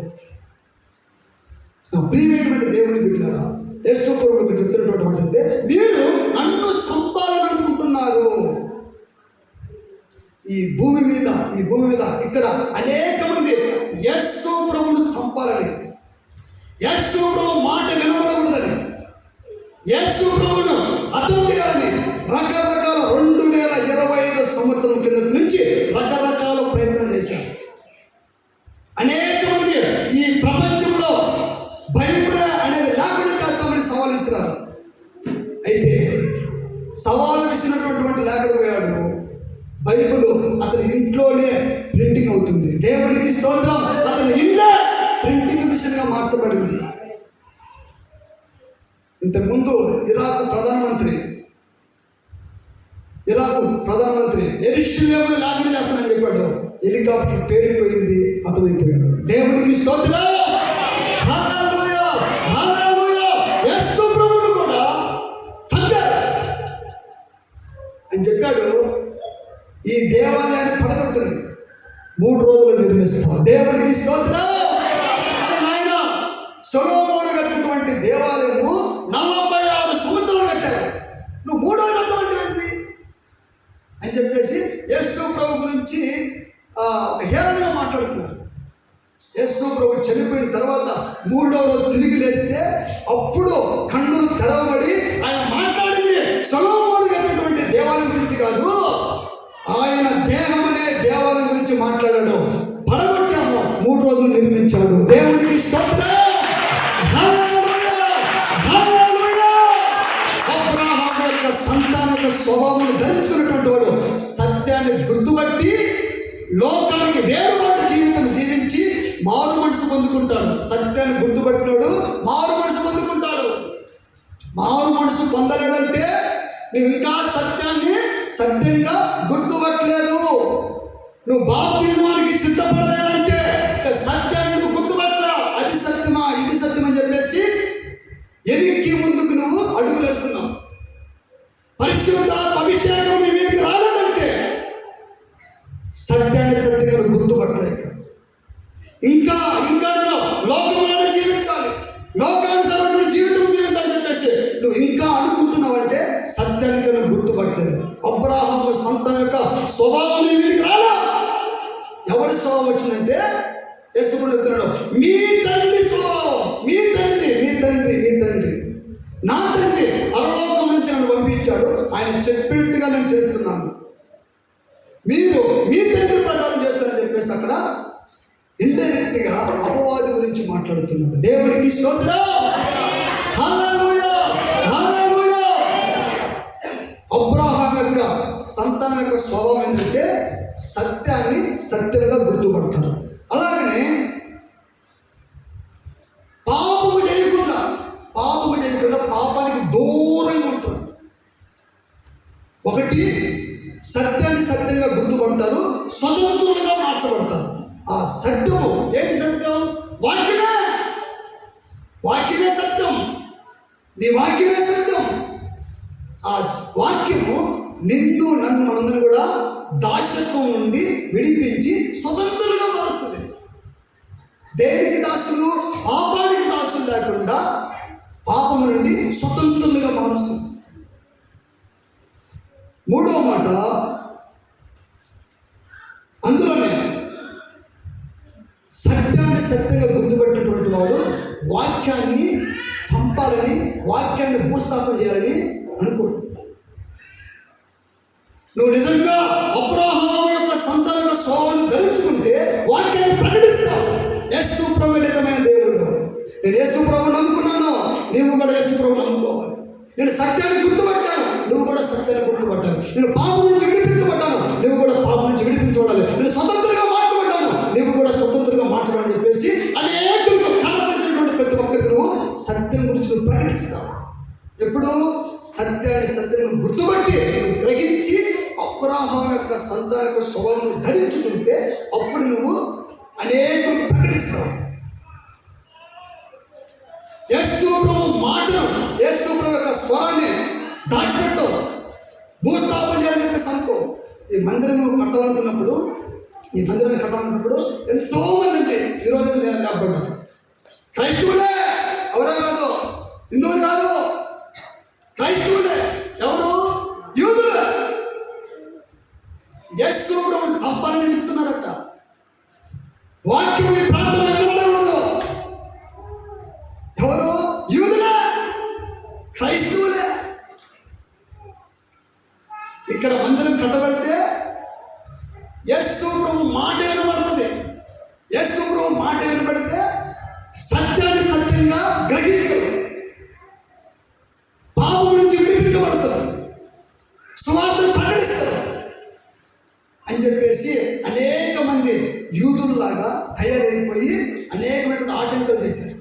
ప్రియమైనటువంటి దేవుని బిడ్డలారా, యేసు ప్రభువుకు చెప్తున్నటువంటి మాట అంటే, మీరు నన్ను చంపాలనుకుంటున్నారు. ఈ భూమి మీద ఇక్కడ అనేక మంది యేసు ప్రభువును చంపాలని, యేసు ప్రభు మాట వినబడకూడదని, యేసు ప్రభువును హతం చేయాలని రకరకాల 2025 సంవత్సరం కింద నుంచి రకరకాల ప్రయత్నం చేశారు. అనేక మంది ఈ ప్రపంచంలో బైబిల్ అనేది లేకుండా చేస్తామని సవాలు విసిరారు. అయితే సవాలు విసిరినటువంటి లేకపోయాడు. బైబిల్ అతని ఇంట్లోనే ప్రింటింగ్ అవుతుంది. దేవునికి స్తోత్రం. అతని ఇంట్లో ప్రింటింగ్ మిషన్గా మార్చబడింది. ఇంతకుముందు ఇరాక్ ప్రధానమంత్రి యెరూషలేమును లేకుండా చేస్తానని చెప్పాడు. హెలికాప్టర్ పేలిపోయింది, అతమైపోయాడు. దేవునికి స్తోత్రం. హల్లెలూయా, హల్లెలూయా. యేసు ప్రభువును కూడా చంపారు అని చెప్పాడు. ఈ దేవాలయాన్ని పడగొట్టండి, 3 రోజులు నిర్మిస్తాం. దేవునికి స్తోత్రం. మరి నాయన, సొలొమోను కట్టినటువంటి దేవాలయము 46 సంవత్సరాలు కట్టారు. నువ్వు 3వ కట్టమంటే ఏంటి అని చెప్పేసి యేసు ప్రభు గురించి హేళనగా మాట్లాడుతున్నారు. యేసు ప్రభు చనిపోయిన తర్వాత 3వ రోజు తిరిగి లేస్తే అప్పుడు కన్నులు తెరవబడి ఆయన మాట్లాడింది సొలొమోను కట్టినటువంటి దేవాలయం గురించి కాదు, ఆయన దేహం అనే దేవాలయం గురించి మాట్లాడాడు. పడగొట్టాము, 3 రోజులు నిర్మించాడు. దేవుడికి స్తోత్రం. హల్లెలూయా, హల్లెలూయా. అబ్రాహాము యొక్క సంతానం యొక్క స్వభావాన్ని ధరించుకున్నటువంటి వాడు సత్యాన్ని గుర్తుపట్టి లోకానికి వేరుబాటు జీవితం జీవించి మారు మనసు పొందుకుంటాడు. సత్యాన్ని గుర్తుపట్టినాడు, మారు మనసు పొందుకుంటాడు. మారు మనసు పొందలేదంటే నువ్వు ఇంకా సత్యాన్ని సత్యంగా గుర్తుపట్టలేదు. నువ్వు బాప్తిజమానికి సిద్ధపడలేదంటే సత్యాన్ని నువ్వు గుర్తుపట్ల. అది సత్యమా, ఇది సత్యం అని చెప్పేసి ఎనికి ముందుకు నువ్వు అడుగులేస్తున్నావు. పరిశుద్ధ అభిషేకం నీ మీదకి రాలేదంటే సత్యాన్ని సత్యంగా గుర్తుపట్టలేక ఇంకా లోకంలోనే జీవించాలి, లోకానుసారమైన జీవితం జీవితాన్ని చెప్పేసి నువ్వు ఇంకా అనుకుంటున్నావంటే సత్యానికి నువ్వు గుర్తుపట్టలేదు. అబ్రాహాము సంతానం యొక్క స్వభావం నీ మీదకి రాలా. ఎవరి స్వభావం వచ్చిందంటే యేసు చెప్తున్నాడు, మీ తండ్రి స్వభావం, మీ తండ్రి నా తండ్రి పరలోకం నుంచి నన్ను పంపించాడు, ఆయన చెప్పినట్టుగా నేను చేస్తున్నాను, మీరు మీ తండ్రి ప్రకారం చేస్తారని చెప్పేసి అక్కడ ఇండైరెక్ట్గా అపవాది గురించి మాట్లాడుతున్నాడు. దేవునికి స్తోత్రం. హల్లెలూయా, హల్లెలూయా. అబ్రాహాం యొక్క సంతానం యొక్క స్వభావం ఏంటంటే సత్యాన్ని సత్యంగా గుర్తుపడతారు. అలాగనే పాపము చేయకుండా పాపానికి దూరంగా ఉంటారు. ఒకటి సత్యాన్ని సత్యంగా గుర్తుపడతారు, స్వతంత్రులుగా మార్చబడతారు. ఆ సత్యము ఏంటి? సత్యం వాక్యమే సత్యం. నీ వాక్యమే సత్యం. ఆ వాక్యము నిన్ను నన్ను మనందరూ కూడా దాస్యత్వం నుండి విడిపించి స్వతంత్రులుగా మారుస్తుంది. దేనికి దాసులు? పాపానికి దాసులు లేకుండా పాపము నుండి స్వతంత్రులుగా మారుస్తుంది. మూడవ మాట అందులోనే సత్యాన్ని సత్యంగా గుర్తుపెట్టినటువంటి వాడు వాక్యాన్ని చంపాలని, వాక్యాన్ని భూస్థాపన చేయాలని అనుకోడు. నువ్వు నిజంగా అబ్రహాము యొక్క సంతాన స్వభావాన్ని ధరించుకుంటే వాక్యాన్ని ప్రకటిస్తావు. యేసు ప్రభు నిజమైన దేవుడు. నేను యేసు ప్రభు నమ్ముకున్నాను, నీవు కూడా యేసు ప్రభు నమ్ముకోవాలి. నేను సత్యాన్ని గుర్తుపట్టాను, నువ్వు కూడా సత్యాన్ని గుర్తుపట్టాలి. నేను పాపం నుంచి విడిపించబడ్డాను, నువ్వు కూడా పాపం నుంచి విడిపించబడాలి. నేను స్వతంత్రంగా మార్చబడ్డాను, నీవు కూడా స్వతంత్రంగా మార్చబడని చెప్పేసి అనేకులకు కనిపించినటువంటి ప్రతి ఒక్కరికి నువ్వు సత్యం గురించి నువ్వు ప్రకటిస్తావు. ఎప్పుడు? సత్యాన్ని సత్యాన్ని గుర్తుపట్టి నువ్వు గ్రహించి అబ్రహాము యొక్క సంతాన యొక్క స్వభావం ధరించుకుంటే అప్పుడు నువ్వు అనేకులకు ప్రకటిస్తావు. యేసు ప్రభు మాటను, యేసు ప్రభు యొక్క స్వరాన్ని దాచిపెట్టావు. భూస్థాపన చేయాలని చెప్పేసి అనుకో. ఈ మందిరం కట్టాలనుకున్నప్పుడు, ఈ మందిరాన్ని కట్టాలనుకున్నప్పుడు ఎంతో మంది అంటే ఈరోజు లేపబడ్డారు. క్రైస్తవులే, ఎవరో కాదు, హిందువులు కాదు, క్రైస్తవులే. ఎవరు? యూదులే. యేసు ప్రభువుని చంపాలని చెప్తున్నారట. వాక్యం ఈ ప్రాంతంలో వినబడకూడదు. ఎవరు? యూదులే, క్రైస్తవులే. ఇక్కడ మందిరం కట్టబడితే యేసు ప్రభు మాట వినబడుతుంది. యేసు ప్రభు మాట వినబడితే సత్యాన్ని సత్యంగా గ్రహిస్తారు, పాపం నుంచి విడిపించబడతారు, సువార్తను ప్రకటిస్తారు అని చెప్పేసి అనేక మంది యూదుల్లాగా తయారైపోయి అనేకమైనటువంటి ఆటంకాలు చేశారు.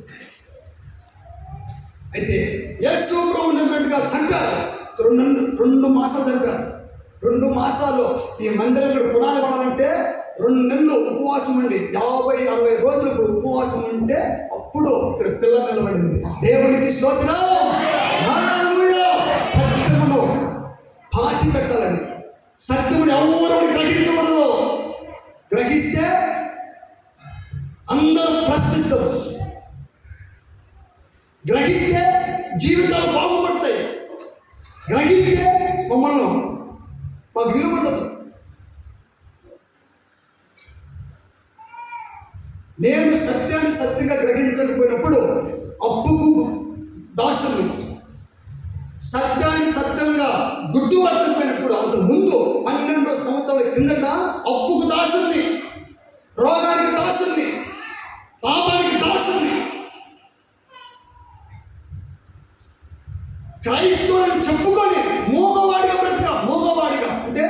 అయితే యేసు ప్రభు నమ్మినట్టుగా చంపారు. 2 మాసాలు చంపారు. 2 మాసాలు ఈ మందిరం ఇక్కడ పునాది పడాలంటే 2 నెలలు ఉపవాసం ఉండి 50-60 రోజులకు ఉపవాసం ఉంటే అప్పుడు ఇక్కడ పిల్ల నిలబడింది. దేవునికి స్తోత్రం. హల్లెలూయా. సత్యమును పాతి పెట్టాలని, సత్యమును ఎవరు గ్రహించకూడదు. గ్రహిస్తే అందరూ ప్రశ్నిస్తారు, గ్రహిస్తే జీవితాలు బాగుపడతాయి, గ్రహిస్తే మమ్మల్ని మాకు విలువ ఉండదు. నేను సత్యాన్ని సత్యంగా గ్రహించకపోయినప్పుడు అప్పుకు దాసులు, సత్యాన్ని సత్యంగా గుర్తుపట్టకపోయినప్పుడు అంత ముందు 12 సంవత్సరాల కిందట అప్పుకు దాసుల్ని, రోగానికి దాసుల్ని, పాపానికి దాసుల్ని. క్రైస్తవుని చెప్పుకొని మూగవాడిగా బ్రతక. మూగవాడిగా అంటే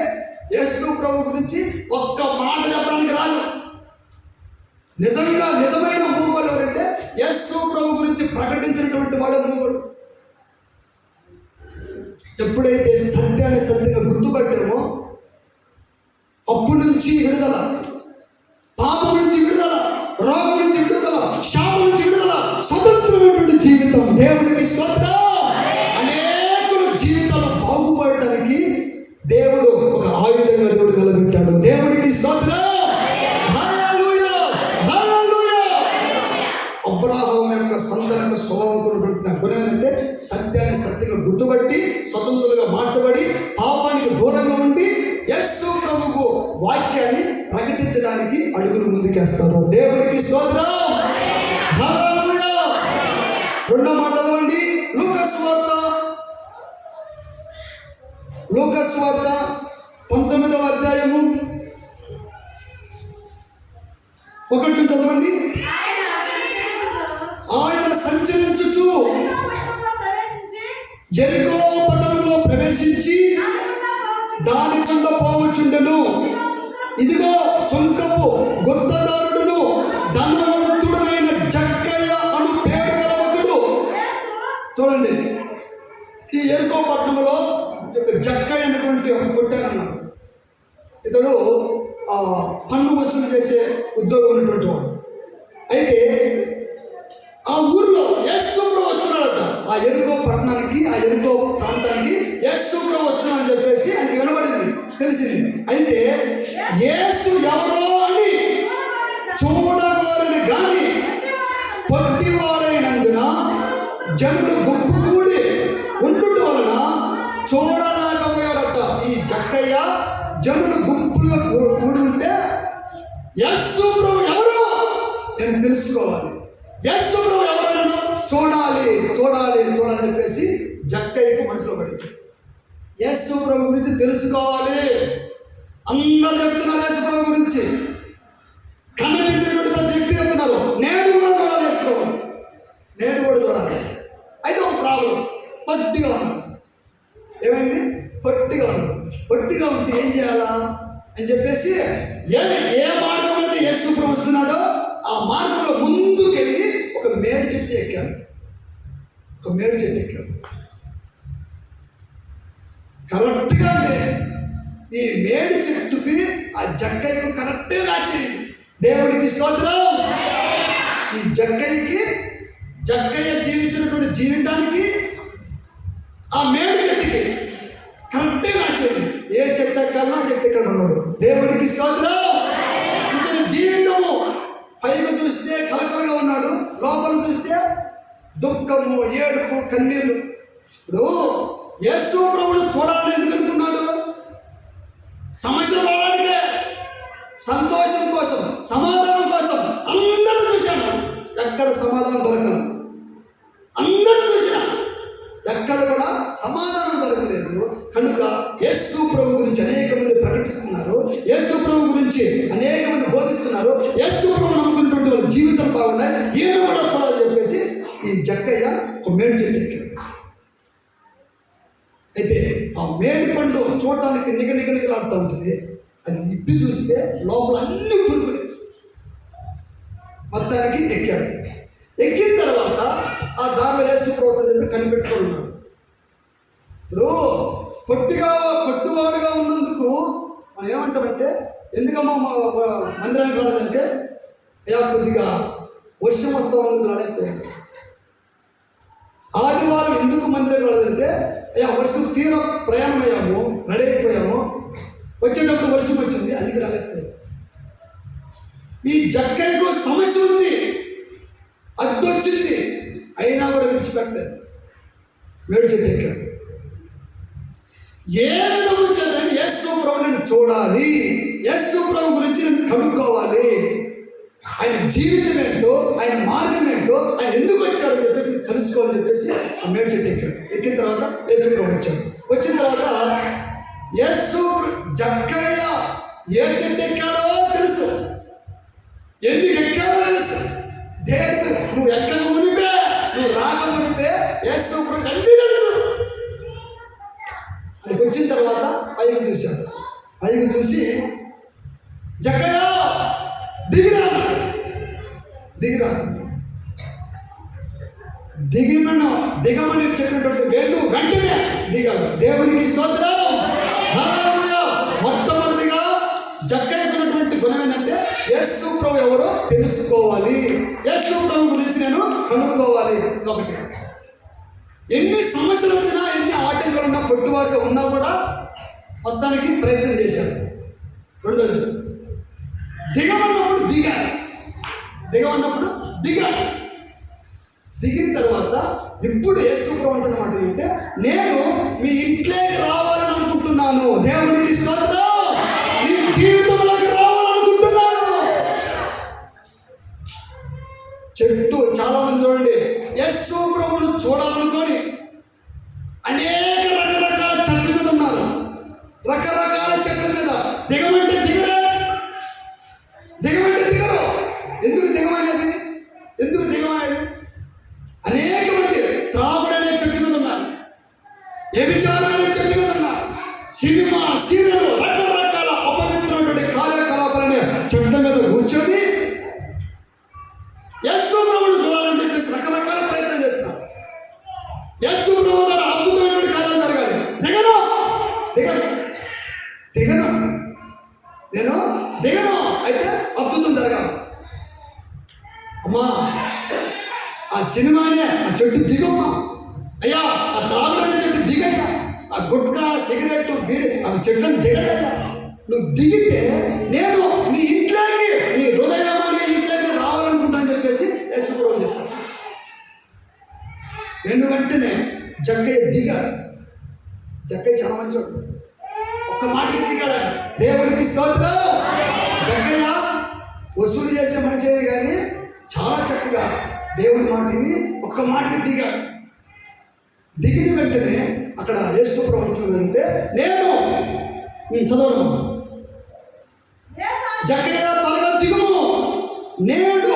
యేసు ప్రభు గురించి ఒక్క మాట చెప్పడానికి రాదు. నిజంగా నిజమైన మూగోడు ఎవరంటే యేసు ప్రభు గురించి ప్రకటించినటువంటి వాడు మూగోడు. ఎప్పుడైతే సత్యాన్ని సత్యంగా గుర్తుపట్టామో అప్పటి నుంచి విడుదల, పాపం నుంచి విడుదల, రోగం నుంచి విడుదల, శాపం నుంచి విడుదల, స్వతంత్రమైనటువంటి జీవితం. దేవుడికి స్తోత్రం. అనేకుల జీవితాలు బాగుపడటానికి దేవుడు ఒక ఆయుధంగా దేవుడు నిలబెట్టాడు. దేవుడికి స్తోత్రం. హల్లెలూయా, హల్లెలూయా. అబ్రహాము యొక్క సంతాన స్వభావం గుణం ఏంటంటే సత్యాన్ని సత్యంగా గుర్తుపట్టి స్వతంత్రులుగా మార్చబడి పాపానికి దూరంగా ఉండి యేసు ప్రభువు వాక్యాన్ని ప్రకటించడానికి అడుగులు ముందుకేస్తారు. దేవుడికి స్తోత్రం. హల్లెలూయా. 2వ మాట చదవండి. లూకాసు వార్త 19వ అధ్యాయము 1 చదవండి. ఆయన సంచరించుచు యెరికో పట్టణంలో ప్రవేశించి దాని గుండా పోవచ్చుండెను. ఇదిగో సుంకపు గుత్తదారుడును ధనవంతుడైన జక్కయ్య అను పేరు గల ఒకడు. చూడండి, ఈ యెరికో పట్టణంలో జక్కయ్య అనేటువంటి ఒక కొట్టారన్నాడు. ఇతడు పన్ను వసూలు చేసే ఉద్యోగం ఉన్నటువంటి వాడు. అయితే ఆ ఊర్లో యేసు ప్రభు వస్తున్నాడట. ఆ యెరికో పట్టణానికి, ఆ యెరికో ప్రాంతానికి యేసు ప్రభు వస్తున్నాడని చెప్పేసి ఆయనకి వినబడింది, తెలిసింది. అయితే యేసు ఎవరో అని చూడగోరని కానీ జనులు గుంపు కూడి ఉండుట వలన చూడలేకపోయాడట. ఈ జక్కయ్య జనులు గుంపులుగా కూడి ఉంటే యేసు ప్రభు ఎవరు నేను తెలుసుకోవాలి, యేసు ప్రభు ఎవరు నన్ను చూడాలి చూడాలి చూడాలని చెప్పేసి జక్కయ్యకు మనసులో పడింది. యేసు ప్రభు గురించి తెలుసుకోవాలి. అందరూ చెప్తున్నారు యేసు ప్రభు గురించి, కనిపించినటువంటి ప్రతి వ్యక్తి చెప్తున్నారు నేను కూడా చూడాలి యేసు ప్రభు, నేను కూడా చూడాలి. అయితే ఒక ప్రాబ్లం, పొట్టిగా ఉన్నాడు. ఏమైంది? పొట్టిగా ఉన్నాడు. పొట్టిగా ఉంటే ఏం చేయాలా అని చెప్పేసి ఏ మార్గంలో అయితే యేసు ప్రభు వస్తున్నాడో ఆ మార్గంలో ముందుకెళ్ళి ఒక మేడి చెట్టు ఎక్కాడు. ఒక మేడి చెట్టు ఎక్కాడు. కరెక్ట్గా అంటే ఈ మేడి చెట్టుకి ఆ జక్కయ్యకు కరెక్టే మ్యాచ్ అయింది. దేవుడికి స్తోత్రం. ఈ జక్కయ్య జీవిస్తున్నటువంటి జీవితానికి ఆ మేడి చెట్టుకి కరెక్టే మ్యాచ్ అయింది. ఏ చెట్టు ఎక్కాలన్నా ఆ చెట్టు ఎక్కడ ఉన్నాడు. దేవుడికి స్తోత్రం. ఇతని జీవితము పైకి చూస్తే కలకలగా ఉన్నాడు, లోపల చూస్తే దుఃఖము, ఏడుపు, కన్నీళ్ళు. ఇప్పుడు యేసు ప్రభువును చూడాలని ఎందుకు అనుకున్నాడు? సమస్యలు పోవడానికే, సంతోషం కోసం, సమాధానం కోసం. అందరూ చూశాను, ఎక్కడ సమాధానం దొరకలేదు. అందరూ చూసినా ఎక్కడ కూడా సమాధానం దొరకలేదు. కనుక యేసు ప్రభు గురించి అనేక మంది ప్రకటిస్తున్నారు, యేసు ప్రభు గురించి అనేక మంది బోధిస్తున్నారు, యేసు ప్రభు నమ్ముకున్నటువంటి వాళ్ళ జీవితం బాగున్నాయి, ఈయన కూడా చూడాలని చెప్పేసి ఈ జక్కయ్య ఒక మేడి చెట్టు ఎక్కాడు. అయితే ఆ మేడి పండు చూడటానికి నిగనిగలాడుతూ ఉంటుంది. అది ఇప్పి చూస్తే లోపల అన్ని పురుగులే. మొత్తానికి ఎక్కాడు. ఎక్కిన తర్వాత ఆ దారిలో యేసు ప్రభు అని చెప్పి కనిపెట్టుకొని ఉన్నాడు. ఇప్పుడు పొట్టువాడుగా ఉన్నందుకు మనం ఏమంటామంటే, ఎందుకమ్మా మందిరానికి రాలేదంటే, అయ్యా కొద్దిగా వర్షం వస్తా ఉన్నది రాలేకపోయింది. ఆదివారం ఎందుకు మందిరానికి రాలేదంటే, అయ్యా వర్షం తీర ప్రయాణం అయ్యాము, రెడీ అయిపోయాము, వచ్చేటప్పుడు వర్షం వచ్చింది, అందుకే రాలేకపోయాము. ఈ జక్కయ్యకు సమస్య ఉంది, అడ్డొచ్చింది, అయినా కూడా విడిచిపెట్టలేదు. మేడి చెట్టు ఎక్కాడు. ఏ విధము చేతండి యేసు ప్రభువుని నేను చూడాలి, యేసు ప్రభు గురించి నేను కనుక్కోవాలి, ఆయన జీవితం ఏంటో, ఆయన మార్గం ఏంటో, ఆయన ఎందుకు వచ్చాడని చెప్పేసి తెలుసుకోవాలని చెప్పేసి ఆ మేడి చెట్టు ఎక్కాడు. ఎక్కిన తర్వాత యేసు ప్రభు వచ్చాడు. వచ్చిన తర్వాత జక్కయ్య ఏ చెట్టు ఎక్కాడో తెలుసు, ఎందుకు ఎక్కాడో తెలుసు. దేనికి నువ్వు ఎక్కడ మునిపే, నువ్వు రాక మునిపే యేసు ప్రభు అన్నీ తెలుసు. అక్కడికి వచ్చిన తర్వాత పైకి చూశాడు. పైకి చూసి జక్కయ్య దిగిరా దిగమని చెప్పినటువంటి వేళ్ళు వెంటనే దిగాడు. దేవునికి స్తోత్రం. హల్లెలూయా. మొట్టమొదటిగా జక్కయ్యకున్నటువంటి గుణం ఏంటంటే యేసు ప్రభు ఎవరో తెలుసుకోవాలి, యేసు ప్రభు గురించి నేను కనుక్కోవాలి. ఒకటి, ఎన్ని సమస్యలు వచ్చినా, ఎన్ని ఆటంకాలు ఉన్నా, పొట్టువాడిగా ఉన్నా కూడా మొత్తానికి ప్రయత్నం చేశాడు. రెండోది, దిగమన్నప్పుడు దిగాడు. దిగిన తర్వాత ఇప్పుడు యేసు ప్రభు అంటున్న మాట ఏంటంటే, నేను మీ ఇంట్లోకి రావాలని అనుకుంటున్నాను. దేవునికి స్తోత్రం. నీ జీవితంలోకి రావాలనుకుంటున్నాను. చెట్టు చాలా మంది చూడండి, యేసు ప్రభువును చూడాలనుకొని అనేక రకరకాల చెట్ల మీద ఉన్నారు. రకరకాల చెట్ల మీద దిగమంటే దిగరు. ఎందుకు దిగమనేది? అనేక మంది త్రాగుడు అనే చెట్టు మీద ఉన్నారు, వ్యభిచారం అనే చెట్టు మీద ఉన్నారు, సినిమా, సీరియల్, రకరకాల అపవిత్రమైనటువంటి కార్యకలాపాలనే చెట్ల మీద కూర్చొని యేసు ప్రభువును చూడాలని చెప్పేసి రకరకాల ప్రయత్నం చేస్తున్నారు. యేసు ప్రభు ద్వారా అద్భుతమైనటువంటి కార్యాలు జరగాలి. దిగను అయితే అద్భుతం జరగాలి. అమ్మా ఆ సినిమానే, ఆ చెట్టు దిగమ్మా, అయ్యా ఆ త్రాగుడనే చెట్టు దిగయ్యా, ఆ గుట్కా, సిగరెట్, బీడి ఆ చెట్లను దిగడయ్యా. నువ్వు దిగితే నేను నీ ఇంట్లోకి, నీ హృదయం అనే ఇంట్లోకి రావాలనుకుంటానని చెప్పేసి యేసు ప్రభు చెప్పాడు. జక్కయ్య దిగాడు. జక్కయ్య చాలా మంచోడు, ఒక్క మాటకి దిగాడు. దేవుడికి స్తోత్రం. జక్కయ్య వసూలు చేసే మనిషి అయ్యి కానీ చాలా చక్కగా దేవుడి మాటని ఒక్క మాటకి దిగాడు. దిగిన వెంటనే అక్కడ యేసు ప్రభువు అంటే నేను చదవడం జక్కయ్య త్వరగా దిగుము, నేను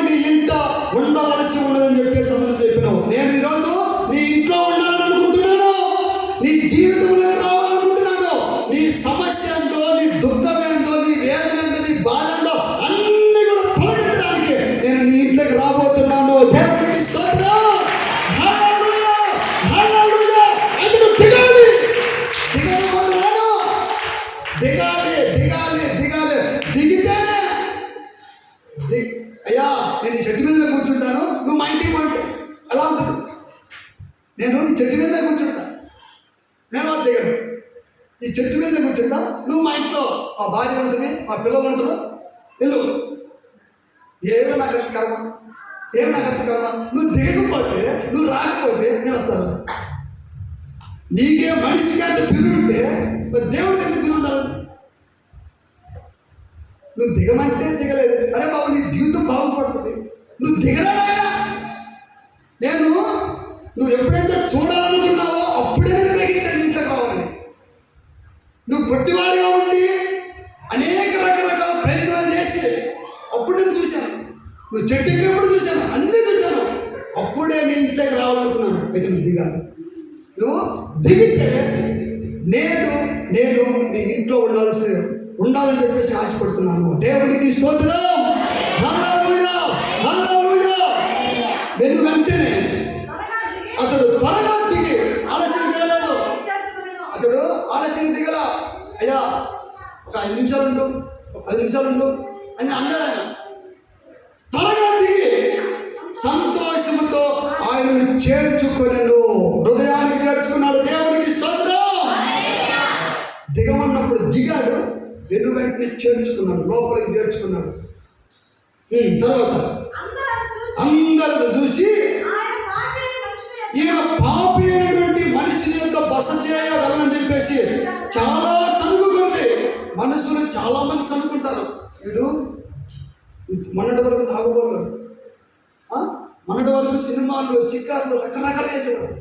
నీ ఇంట ఉండవలసి ఉన్నదని చెప్పేసి అందరూ చెప్పినావు. నేను ఈరోజు నీ ఇంట్లో ఉండాలని అనుకుంటున్నాను, నీ జీవితంలో రావాలనుకుంటున్నాను. నీ సమస్య ఏందో, నీ దుఃఖం ఏందో, నీ వేదన ఏందో, నీ బాధ ఏందో అన్నీ కూడా తొలగించడానికి నేను నీ ఇంట్లోకి రాబోతున్నాను. దేవుడికి స్తోత్రం. హల్లెలూయా, హల్లెలూయా. అందుకు దిగాలి, దిగకపోతున్నాడు. దిగాలి, దిగాలి, దిగాలి. దిగితేనే అయ్యా నేను ఈ చెట్టు మీద కూర్చుంటాను, నువ్వు మా ఇంటికి పోంటే ఎలా ఉంటుంది? నేను ఈ చెట్టు మీద కూర్చుంటా, నేను అది దిగను. ఈ చెట్టు మీద కూర్చుంటా, నువ్వు మా ఇంట్లో మా భార్య ఉంటుంది, మా పిల్లలు ఉంటారు, వెళ్ళు. ఏమో నాకు అంత కర్మ, ఏమో నాకు అంత కర్మ. నువ్వు దిగకపోతే, నువ్వు రాకపోతే నేను వస్తాను. నీకే మనిషికి అంత పిలుంటే మరి దేవుడికి ఎంత పిలు ఉండాలండి? నువ్వు దిగమంటే దిగలేదు. అరే బాబు నీ జీవితం బాగుపడుతుంది, నువ్వు దిగరాడాయనా. నువ్వు ఎప్పుడైతే చూడాలనుకున్నావో అప్పుడే నేను గ్రహించాను ఇంత కావాలని. నువ్వు పొట్టివాడిగా ఉండి అనేక రకరకాల ప్రయత్నాలు చేసి అప్పుడు నేను చూశాను. నువ్వు చెట్టు ఎప్పుడు చూశాను, అన్నీ చూశాను. అప్పుడే నీ ఇంట్లోకి రావాలనుకున్నాను. అయితే నువ్వు దిగాలి. నువ్వు దిగితే నేను నీ ఇంట్లో ఉండాలని చెప్పేసి ఆశపడుతున్నాను. దేవుడికి స్తోత్రం. హల్లెలూయా, హల్లెలూయా. వెను వెంటనే అతడు త్వరగా దిగి ఆలస్యం దిగలేదు. అతడు ఆలస్యం దిగల. అయ్యా ఒక 5 నిమిషాలు ఉండు, ఒక 10 నిమిషాలు ఉండు అని అన్నాడు ఆయన. త్వరగా దిగి సంతోషంతో ఆయనను చేర్చుకొనెను, హృదయానికి చేర్చుకున్నాడు. దేవుడికి స్తోత్రం. దిగమన్నప్పుడు దిగాడు, వెను వెంటనే చేర్చుకున్నాడు, లోపలికి చేర్చుకున్నాడు. తర్వాత అందరూ చూసి ఈయన పాపి అయినటువంటి మనిషిని యొక్క బస చేయగలని చెప్పేసి చాలా సనుగుకుంది. మనుషులు చాలా మంది సనుకుంటారు. వీడు మొన్నటి వరకు తాగుబోతాడు, మొన్నటి వరకు సినిమాలు షికార్లు రకరకాలు చేసేవాడు.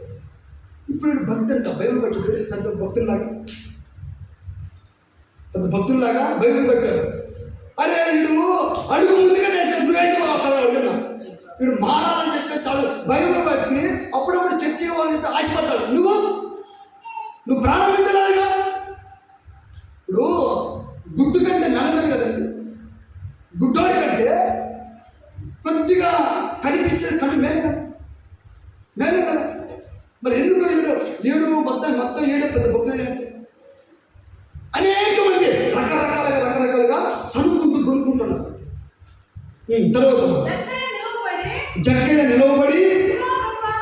ఇప్పుడు వీడు భక్తి అంట, బైబిల్ పెట్టాడు. పెద్ద భక్తుల్లాగా బైబిల్ పెట్టాడు. అరే వీడు అడుగు ముందుగా వేసాడు, నువ్వు వేసావు అక్కడ అడుగున్నా. వీడు మారాలని చెప్పేసి బైబిల్ బట్టి అప్పుడప్పుడు చర్చ ఇవ్వాలని చెప్పి ఆశపడ్డాడు. నువ్వు ప్రారంభించలేదుగా. ఇప్పుడు గుడ్డు కంటే మెలమెలు కదండి, గుడ్డోడి కంటే కొద్దిగా కనిపించేది కళ్ళు మేలే కదా. మరి ఎందుకు ఈడు మొత్తం ఈడే పెద్ద భక్తుడు. అనేక మంది రకరకాలుగా సనుక్కుంటూ కొనుక్కుంటున్నారు. తర్వాత జక్కయ్య నిలవబడి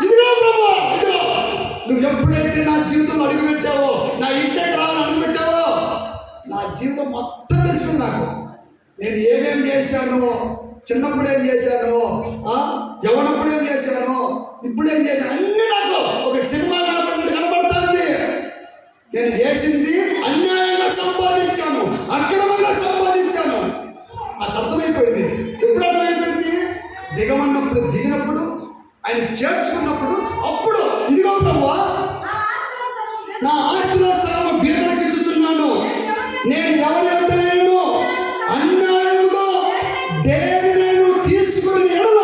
ఇదిగో ప్రభువా, ఇదిగో నువ్వు ఎప్పుడైతే నా జీవితం అడుగు పెట్టావో, నా ఇంటికి రావాలని అడుగు పెట్టావో, నా జీవితం మొత్తం తెలుసుకుంది నాకు. నేను ఏమేమి చేశాను, చిన్నప్పుడు ఏం చేశాను, యవ్వనప్పుడు ఏం చేశాను, ఇప్పుడు ఏం చేశాను, అన్నీ నాకు ఒక సినిమా కనబడుతుంది. నేను చేసింది అన్యాయంగా సంపాదించాను, అక్రమంగా సంపాదించాను. నాకు అర్థమైపోయింది. ఎప్పుడు అర్థమైపోయింది? దిగినప్పుడు ఆయన చేర్చుకున్నప్పుడు అప్పుడు ఇదిగో ప్రభువా, నా ఆస్తిలో సగం బీదలకు ఇచ్చుచున్నాను. నేను ఎవరి అంత నేను అన్యాయముగా దేనినైనా తీసుకుని ఎడల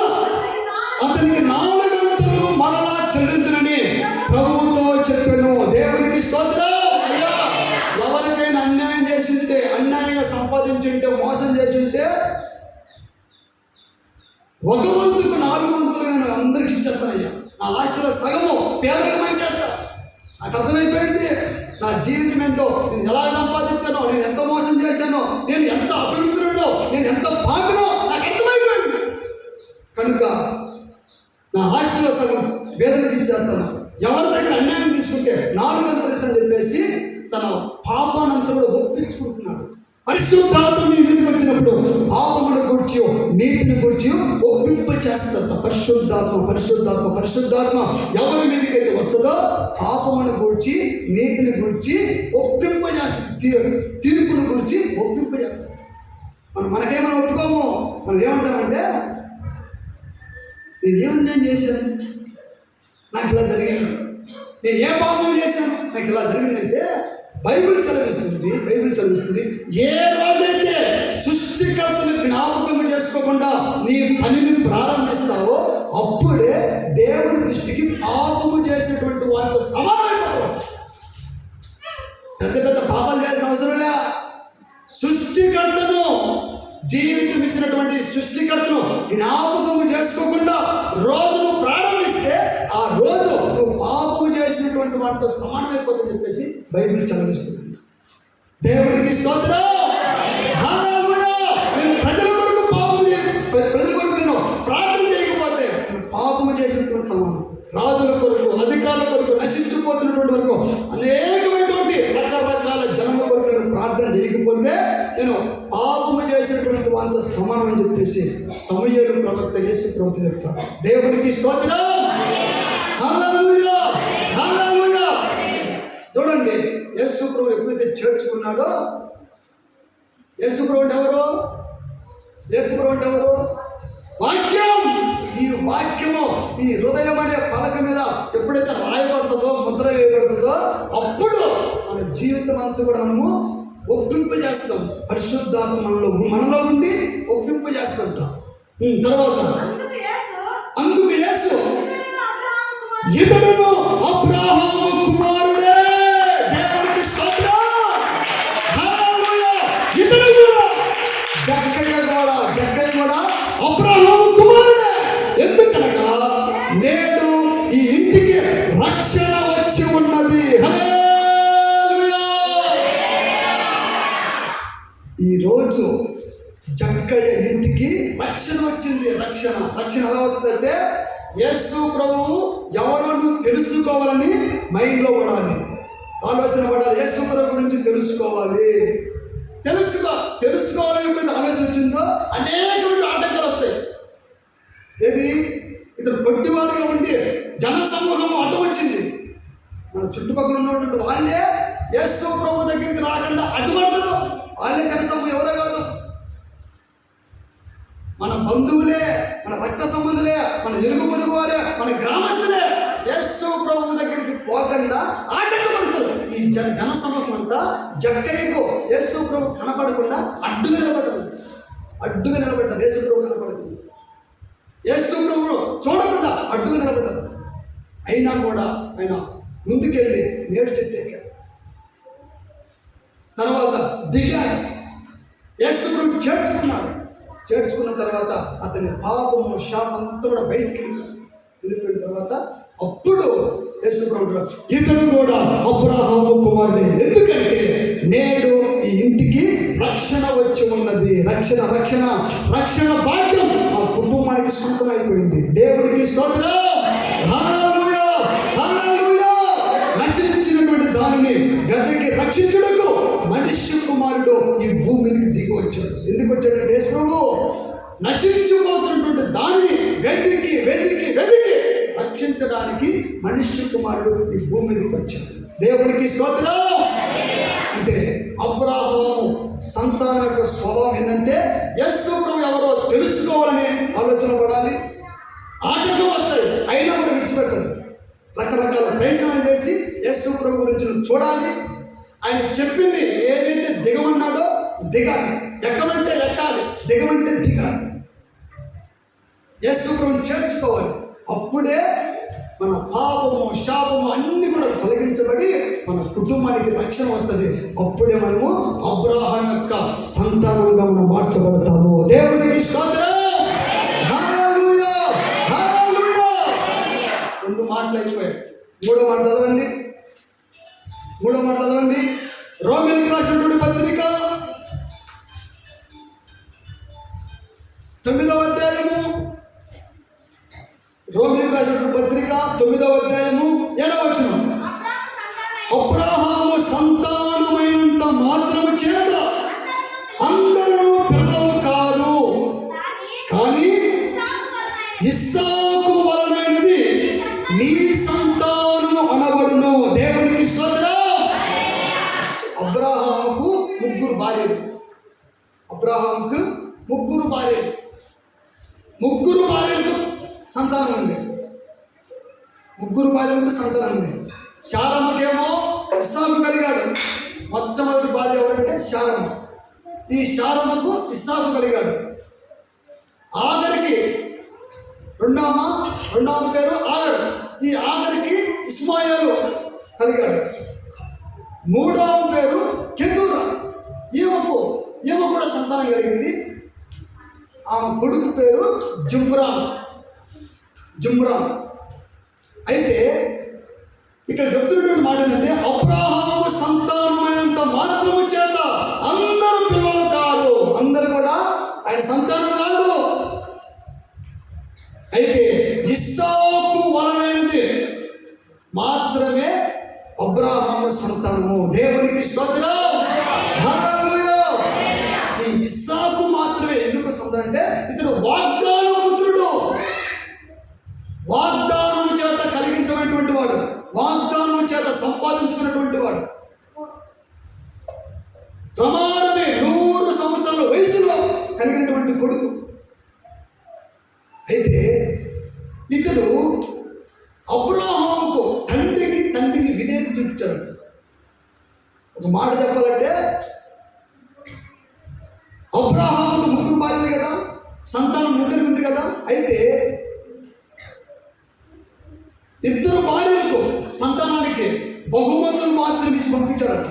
అతనికి 4 వంతులు మరలా చెల్లించునని ప్రభువుతో చెప్పాను. దేవునికి స్తోత్రం. ఎవరికైనా అన్యాయం చేసి ఉంటే, అన్యాయంగా సంపాదించి ఉంటే, మోసం చేసి ఉంటే 1 వంతుకు 4 వంతులు నేను అందరికి ఇచ్చేస్తానయ్యా. నా ఆస్తిలో సగము పేదలకు మంచి చేస్తాను. నాకు అర్థమైపోయింది నా జీవితం ఎంతో, నేను ఎలా సంపాదించానో, నేను ఎంత మోసం చేశానో, నేను ఎంత అభివృద్ధిలో, నేను ఎంత పాపినో నాకు అర్థమైపోయింది. కనుక నా ఆస్తిలో సగం పేదలకు ఇచ్చేస్తాను. ఎవరి దగ్గర అన్యాయం తీసుకుంటే 4 వంతులు ఇస్తానని చెప్పేసి తన పాపానంతా కూడా ఒప్పించుకుంటున్నాడు. పరిశుద్ధాత్మ మీ మీదకి వచ్చినప్పుడు పాపమును గురించి, నీతిని గురించి ఒప్పింప చేస్తారు. పరిశుద్ధాత్మ పరిశుద్ధాత్మ పరిశుద్ధాత్మ ఎవరి మీదకైతే వస్తుందో పాపమును గూర్చి నీతిని గూర్చి ఒప్పింపజేస్తుంది, తీర్పును గూర్చి ఒప్పింపజేస్తుంది. మనకేమైనా ఒప్పుకోము. మనం ఏమంటామంటే నేను ఏమన్నా చేశాను, నాకు ఇలా జరిగింది, నేను ఏ పాపం చేశాను, నాకు ఇలా జరిగిందంటే బైబిల్ చదివిస్తుంది ఏ రోజైతే సృష్టికర్తను జ్ఞాపకం చేసుకోకుండా నీ పనిని ప్రారంభిస్తావో అప్పుడే దేవుడి దృష్టికి పాపము చేసినటువంటి వారితో సమానమైపోతావు. పెద్ద పెద్ద పాపాలు చేయాల్సిన అవసరం లే. సృష్టికర్తను, జీవితం ఇచ్చినటువంటి సృష్టికర్తను జ్ఞాపకము చేసుకోకుండా రోజును ప్రారంభిస్తే ఆ రోజు నువ్వు పాపము చేసినటువంటి వాటితో సమానమైపోతుందని చెప్పేసి బైబిల్ చదివిస్తుంది. దేవుడికి స్తోత్రం. హల్లెలూయా. నేను ప్రజల కొరకు నేను ప్రార్థన చేయకపోతే నేను పాపము చేసినటువంటి సమానం. రాజుల కొరకు, అధికారుల కొరకు, నశించిపోతున్నటువంటి వరకు అనేకమైనటువంటి రకరకాల జనమ కొరకు నేను ప్రార్థన చేయకపోతే నేను పాపము చేసినటువంటి వాళ్ళతో సమానం అని చెప్పేసి సమూయేలు ప్రవక్త యేసు ప్రభువు చెప్తాడు. దేవుడికి స్తోత్రం. హల్లెలూయా, హల్లెలూయా. చూడండి, యేసు ప్రభువు ఎప్పుడైతే చేర్చుకున్నాడో, యేసు ప్రభువు ఎవరు? వాక్యం. ఈ వాక్యము ఈ హృదయం అనే పలక మీద ఎప్పుడైతే రాయబడుతుందో, ముద్ర వేయబడుతుందో అప్పుడు మన జీవితం అంతా కూడా మనము ఒప్పింపజేస్తాం. పరిశుద్ధాత్మ మనలో ఉండి ఒప్పింపజేస్తుంటాం. తర్వాత అందుకు యేసు ఇతడును అబ్రహాము కుమారుడే. దేవుడికి స్తోత్రం. హల్లెలూయా. ఇతడు కూడా జక్కయ్య కూడా అబ్రహాము కుమారుడే. ఎందుకనగా నేడు ఈ ఇంటికి రక్షణ వచ్చి ఉన్నది. ఈరోజు జక్కయ్య ఇంటికి రక్షణ వచ్చింది. రక్షణ ఎలా వస్తుందంటే యేసు ప్రభువు ఎవరో నువ్వు తెలుసుకోవాలని మైండ్లో పడాలి, ఆలోచన పడాలి. యేసు ప్రభు గురించి తెలుసుకోవాలని ఎప్పుడైతే ఆలోచన వచ్చిందో అనేకమైన ఆటంకాలు వస్తాయి. ఏది? ఇతను పొట్టివాడిగా ఉండి జన సమూహం అడ్డం వచ్చింది. మన చుట్టుపక్కల ఉన్నటువంటి వాళ్ళే యేసు ప్రభు దగ్గరికి రాకుండా అడ్డుపడతారు. వాళ్ళే జన సమూహం, ఎవరో కాదు, మన బంధువులే, మన రక్త సంబంధులే, మన ఎరుగు పొరుగు వారే, మన గ్రామస్తులే యేసు ప్రభు దగ్గరికి పోకుండా ఆటంకపడతారు. ఈ జన సమూహం అంతా జక్కయ్యకు యేసు ప్రభు కనపడకుండా అడ్డుగా నిలబడ్డారు. యేసు ప్రభు కనపడుతుంది, యేసు ప్రభువు చూడకుండా అడ్డుగా నిలబడ్డారు. అయినా కూడా ఆయన ముందుకెళ్ళి మేడు చెట్టు ఎక్కాడు. తర్వాత దిగాడు. యేసు ప్రభు చేర్చుకున్న తర్వాత అతని పాపము శాపం అంతా కూడా బయటికి వెళ్ళిపోయిన తర్వాత అప్పుడు యేసు ప్రభు ఇతడు కూడా అబ్రహాము కుమారుడే. ఎందుకంటే నేడు ఈ ఇంటికి రక్షణ వచ్చి ఉన్నది. రక్షణ భాగ్యం ఆ కుటుంబానికి సొంతమైపోయింది. దేవుడికి స్తోత్రం. హల్లెలూయా, హల్లెలూయా. నశించినటువంటి దానిని వెతికి రక్షించుటకు మనుష్య కుమారుడు ఈ భూమి మీదకి దిగి వచ్చాడు. ఎందుకు వచ్చాడంటే యేసు ప్రభు నశించిపోతున్నటువంటి దానిని వెతికి రక్షించడానికి మనుష్య కుమారుడు ఈ భూమి మీదకి వచ్చాడు. దేవుడికి స్తోత్రం. అంటే అబ్రహాము సంతానం యొక్క స్వభావం ఏంటంటే యేసు ప్రభు ఎవరో తెలుసుకోవాలని ఆలోచన పడాలి. ఆటంకం వస్తాయి, అయినా కూడా విడిచిపెట్టాలి. రకరకాల ప్రయత్నాలు చేసి యేసు ప్రభు గురించి చూడాలి. ఆయన చెప్పింది ఏదైతే దిగమన్నాడో దిగాలి, ఎక్కమంటే ఎక్కాలి, దిగమంటే దిగాలి. యేసు ప్రభువుని చేర్చుకోవాలి. అప్పుడే మన పాపము శాపము అన్నీ కూడా తొలగించబడి మన కుటుంబానికి రక్షణ వస్తుంది. అప్పుడే మనము అబ్రహాము యొక్క సంతానంగా మనం మార్చబడతాము. దేవుడికి స్తోత్రం. హల్లెలూయా, హల్లెలూయా. 2 మాటలు అయిపోయాయి. 3వ మాట చదవండి. రోమీయులకు రాసినటువంటి పత్రిక 9వ అధ్యాయము. రోమీయులకు రాసినటువంటి పత్రిక 9వ అధ్యాయము 7వ వచనం. అబ్రహాము సంతానమైనంత మాత్రము చేత అందరూ పిల్లలు కారు, కానీ ఇస్సాకు ముగ్గురు భార్యలు. అబ్రహాముకు ముగ్గురు భార్యలు. ముగ్గురు భార్యలకు సంతానం ఉంది. ముగ్గురు భార్యలకు సంతానం ఉంది. శారమ్మకేమో ఇస్సాకు కలిగాడు. మొట్టమొదటి భార్య ఎవరంటే శారమ్మ. ఈ శారమ్మకు ఇస్సాకు కలిగాడు. ఆగరికి రెండవ పేరు ఆగరు. ఈ ఆగరికి ఇస్మాయిలు కలిగాడు. మూడవ పేరు కెతూరా. ఈమె కూడా సంతానం కలిగింది. ఆమె కొడుకు పేరు జుమ్రాన్. అయితే ఇక్కడ చెప్తున్నటువంటి మాట ఏంటంటే అబ్రహాము సంతానమైనంత మాత్రము చేత అందరూ పిల్లలు కారు. అందరూ కూడా ఆయన సంతానం కాదు. అయితే ఇస్సాకు వలనైనది మాత్రమే అబ్రహాము సంతానము. దేవునికి స్తోత్రం. హల్లెలూయా. ఈ ఇస్సాకు మాత్రమే ఎందుకు సంతానం అంటే ఇతడు వాగ్దాన పుత్రుడు. వాగ్దానము చేత కలిగించినటువంటి వాడు, వాగ్దానము చేత సంపాదించుకున్నటువంటి వాడు. ప్రమాణమే 100 సంవత్సరాల వయసులో కలిగినటువంటి కొడుకు. అయితే ఇతడు అబ్రహాముకు తండ్రికి విధేయత చూపించాడు. ఒక మాట చెప్పాలంటే అబ్రహాముకు ముగ్గురు భార్యలు కదా, సంతానం ముగ్గురికి ఉంది కదా. అయితే ఇద్దరు భార్యలకు సంతానానికి బహుమతులు మాత్రం ఇచ్చి పంపించాడట.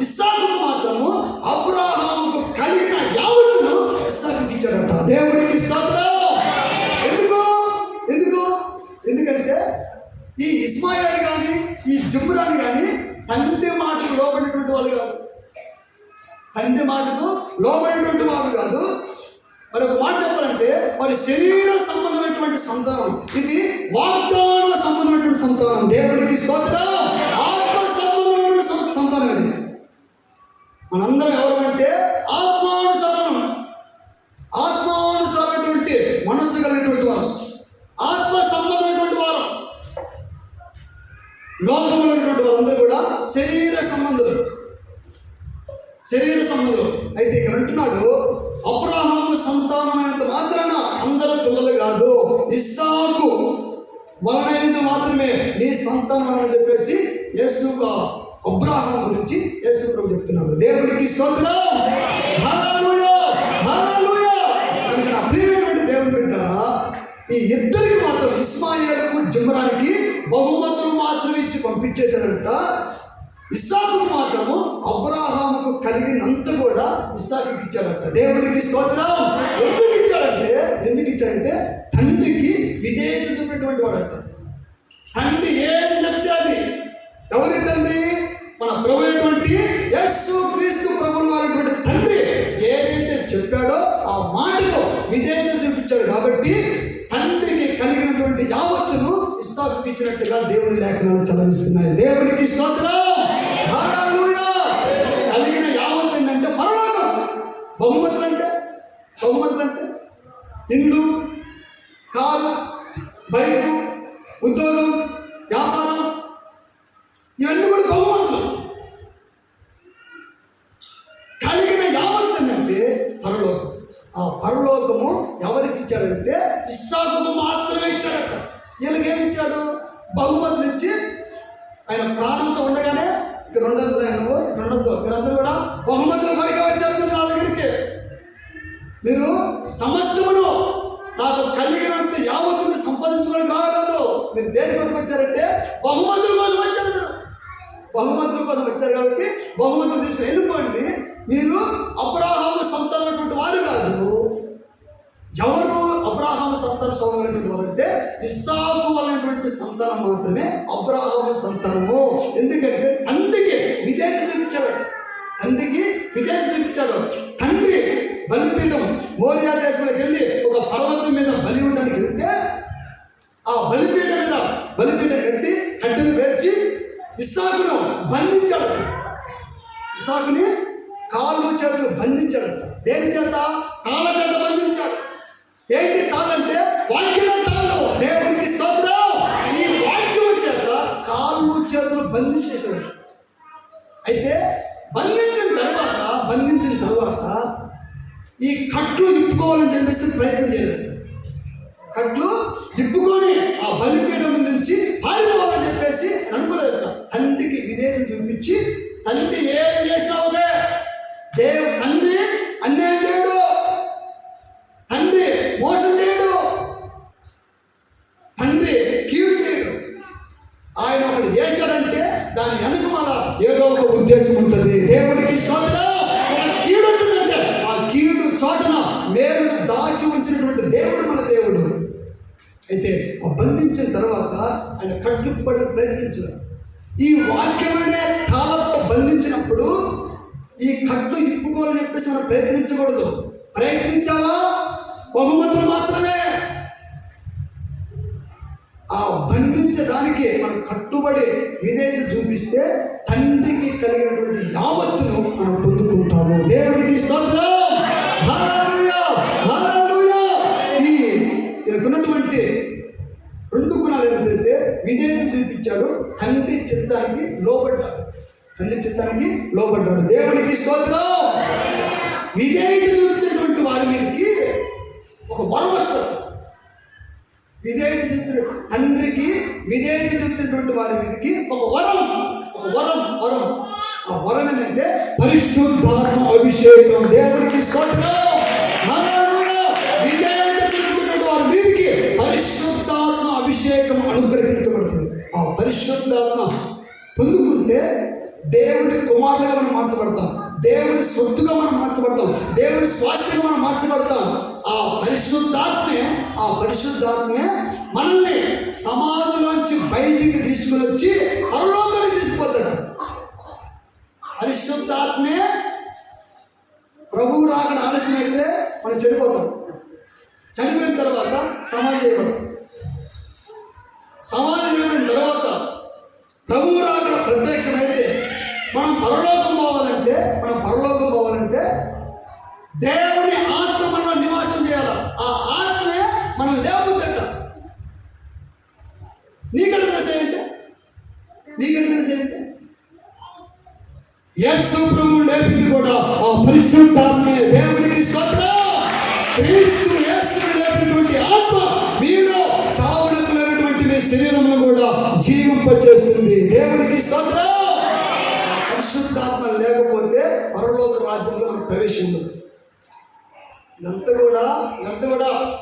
ఇస్సాకుకు మాత్రము అబ్రహాముకు కలిగిన యావత్తును ఇస్సాకుకి ఇచ్చాడట. దేవుడికి స్తోత్రం. ఎందుకంటే ఈ ఇస్మాయిల్ కానీ ఈ జుమ్రాని కానీ తండ్రి మాటకు లోబడినటువంటి వాళ్ళు కాదు. మరి ఒక మాట చెప్పాలంటే వారి శరీర సంబంధమైనటువంటి సంతానం, ఇది వాగ్దాన సంబంధమైనటువంటి సంతానం. దేవుడికి స్తోత్రం. ఆత్మ సంబంధమైనటువంటి సంతానం ఇది. మనందరం ఎవరంటే ఆత్మానుసారమైనటువంటి మనస్సు కలిగినటువంటి వారు, ఆత్మ సంబంధమైనటువంటి వారు. లోకంలో ఉన్నటువంటి వారందరూ కూడా శరీర సంబంధులు. అయితే ఇక్కడ అంటున్నాడు అబ్రహాము సంతానమైనంత మాత్రాన అందరూ పిల్లలు కాదు, ఇస్సాకు వలనైనది మాత్రమే నీ సంతానం అని చెప్పేసి అబ్రహాం గురించి యేసు ప్రభు చెప్తున్నాడు. దేవుడికి స్తోత్రం. హల్లెలూయా. కనుక నా ప్రియమైనటువంటి దేవుని బిడ్డలారా, ఈ ఇద్దరికి మాత్రం ఇస్మాయిలుకు జుమ్రానికి బహుమతులు మాత్రమే ఇచ్చి పంపించేశాడంట. ఇస్సాకు మాత్రము అబ్రహాముకు కలిగినంత కూడా ఇస్సాకుకి ఇచ్చాడంట. దేవుడికి స్తోత్రం. ఎందుకు ఇచ్చాడంటే తండ్రికి విధేయత చూపేటువంటి వాడంట. తండ్రి ఏది చెప్తే అది. ఎవరి తండ్రి? మన ప్రభు అయినటువంటి యేసు క్రీస్తు ప్రభువు వారైనటువంటి తండ్రి ఏదైతే చెప్పాడో ఆ మాటలో విధేయత చూపించాడు. కాబట్టి తండ్రికి కలిగినటువంటి యావత్తును ఇస్సాకుకి ఇచ్చినట్టుగా దేవుని లేఖనాలు చదివిస్తున్నాయి. దేవునికి స్తోత్రం. హల్లెలూయా. కలిగిన యావత్తు ఏంటంటే పరలోకం. బహుమతులు అంటే ఇండ్లు, కారు, బైకు, ఉద్యోగం, వ్యాపారం, ఇవన్నీ కూడా బహుమతులు. కలిగిన యావత్తు ఏంటంటే పరలోకం. ఆ పరలోకము ఎవరికి ఇచ్చాడంటే ఇస్సాకుకు మాత్రమే ఇచ్చాడట. వీళ్ళకేమి ఇచ్చాడు? బహుమతులు ఇచ్చి ఆయన ప్రాణంతో ఉండగానే ఇక్కడ ఉండద్దు, మీరందరూ కూడా బహుమతులు కొరకే వచ్చారు. మీరు నా దగ్గరికి, మీరు సమస్తమును నాకు కలిగినంత యావత్తు మీరు సంపాదించుకొని రాగలదు. మీరు దేని కోసం వచ్చారంటే బహుమతుల కోసం వచ్చారు. బహుమతుల కోసం వచ్చారు కాబట్టి బహుమతులు తీసుకుని వెళ్ళిపోండి. మీరు అబ్రహాము సంతానమైనటువంటి వారు కాదు. ఎవరు అబ్రహాము సంతానమైనటువంటి వారు అంటే ఇస్సాకు వలనటువంటి సంతానం మాత్రమే అబ్రహాము సంతానము. ఎందుకంటే తండ్రికి విధేయత చూపించాడు. తండ్రి బలిపీఠం మోరియా దేశంలోకి వెళ్ళి ఒక పర్వతం మీద బలి ఉండడానికి వెళ్తే ఆ బలిపీఠం కట్టి కట్టెలు పేర్చి ఇస్సాకును బంధించాడు. ఇస్సాకుని కాళ్ళు చేతులు బంధించాడు. దేని చేత? తాళ్ళ చేత బంధించాడు. ఏంటి తాళ్ళంటే? వాక్యమే తాళ్ళు. దేవునికి స్తోత్రం. ఈ వాక్యం చేత కాళ్ళు చేతులు బంధించేశాడు. అయితే బంధించిన తర్వాత ఈ కట్లు ఇప్పుకోవాలని చెప్పేసి ప్రయత్నం చేయలేదు. కట్లు ఇప్పుకొని ఆ బలిపీఠం నుంచి పారిపోవాలని చెప్పేసి అనుకోలేదు. తండ్రికి విధేయత చూపించి, తండ్రి ఏది చేసినా ఒకే, తండ్రి అన్యాయం చేయడు, తండ్రి మోసం చేయడు, తండ్రి కీడు చేయడు. ఆయన ఒకటి చేశాడంటే దాని వెనుకమాల ఏదో ఒక ఉద్దేశం ఉంటుంది. దేవుడికి స్తోత్రం. ఒక కీడు వచ్చిందంటే ఆ కీడు చోటన మేలును దాచి ఉంచినటువంటి దేవుడు మన దేవుడు. అయితే ఆ బంధించిన తర్వాత ఆయన కట్టుబడి ప్రయత్నించారు. ఈ వాక్యమనే తాళంతో బంధించినప్పుడు ఈ కట్లు ఇప్పుకోవాలని చెప్పేసి మనం ప్రయత్నించకూడదు. ప్రయత్నించావా బహుమతులు మాత్రమే. ఆ బంధించడానికి మనం కట్టుబడి విధేయత చూపిస్తే తండ్రికి కలిగినటువంటి యావత్తును మనం పొందుకుంటాము. దేవుడికి స్తోత్రం. హల్లెలూయా, హల్లెలూయా. ఈయనకున్నటువంటి 2 గుణాలు ఏంటంటే విధేయత చూపించాడు, తండ్రి చిత్తానికి లోబడ్డాడు. దేవుడికి స్తోత్రం. విధేయత చూపించినటువంటి వారి మీదకి ఒక వరం వస్తుంది. తండ్రికి విధేయత చూపించినటువంటి వారి మీదకి ఒక వరం. ఆ వరం ఏంటంటే పరిశుద్ధాత్మ అభిషేకం. దేవుడికి స్తోత్రం. విధేయత చూపించినటువంటి వారి మీదకి పరిశుద్ధాత్మ అభిషేకం అనుగ్రహించబడుతుంది. ఆ పరిశుద్ధాత్మ పొందుకుంటే దేవుడి కుమారులుగా మనం మార్చబడతాం, దేవుడి సొత్తుగా మనం మార్చబడతాం, దేవుడి స్వాస్థ్యంగా మనం మార్చబడతాం. ఆ పరిశుద్ధాత్మే మనల్ని సమాధిలోంచి బయటికి తీసుకుని వచ్చి పరలోకానికి తీసుకుపోతాడు. పరిశుద్ధాత్మే ప్రభువు రాకడ ఆలస్యం అయితే మనం చనిపోతాం. చనిపోయిన తర్వాత సమాధి చేయబడతాం. సమాధి చేయబడిన తర్వాత ప్రభువు రాకడ ప్రత్యక్షమైతే మనం పరలోకం పోవాలంటే దేవుని ఆత్మ మనలో నివాసం చేయాలి. ఆ ఆత్మే మనం లేకపోతేట. నీకెంత తెలిసేయంటే యేసు ప్రభువు లేపింది కూడా ఆ పరిశుద్ధాత్మే. దేవునికి స్తోత్రం. క్రీస్తు యేసును లేపినటువంటి ఆత్మ మీలో చావునకు లేనటువంటి మీ శరీరంలో కూడా జీవింపచేస్తుంది. దేవునికి స్తోత్రం. పరిశుద్ధాత్మ లేకపోతే పరలోక రాజ్యంలో మనకు ప్రవేశం ఉండదు. ఇదంతా కూడా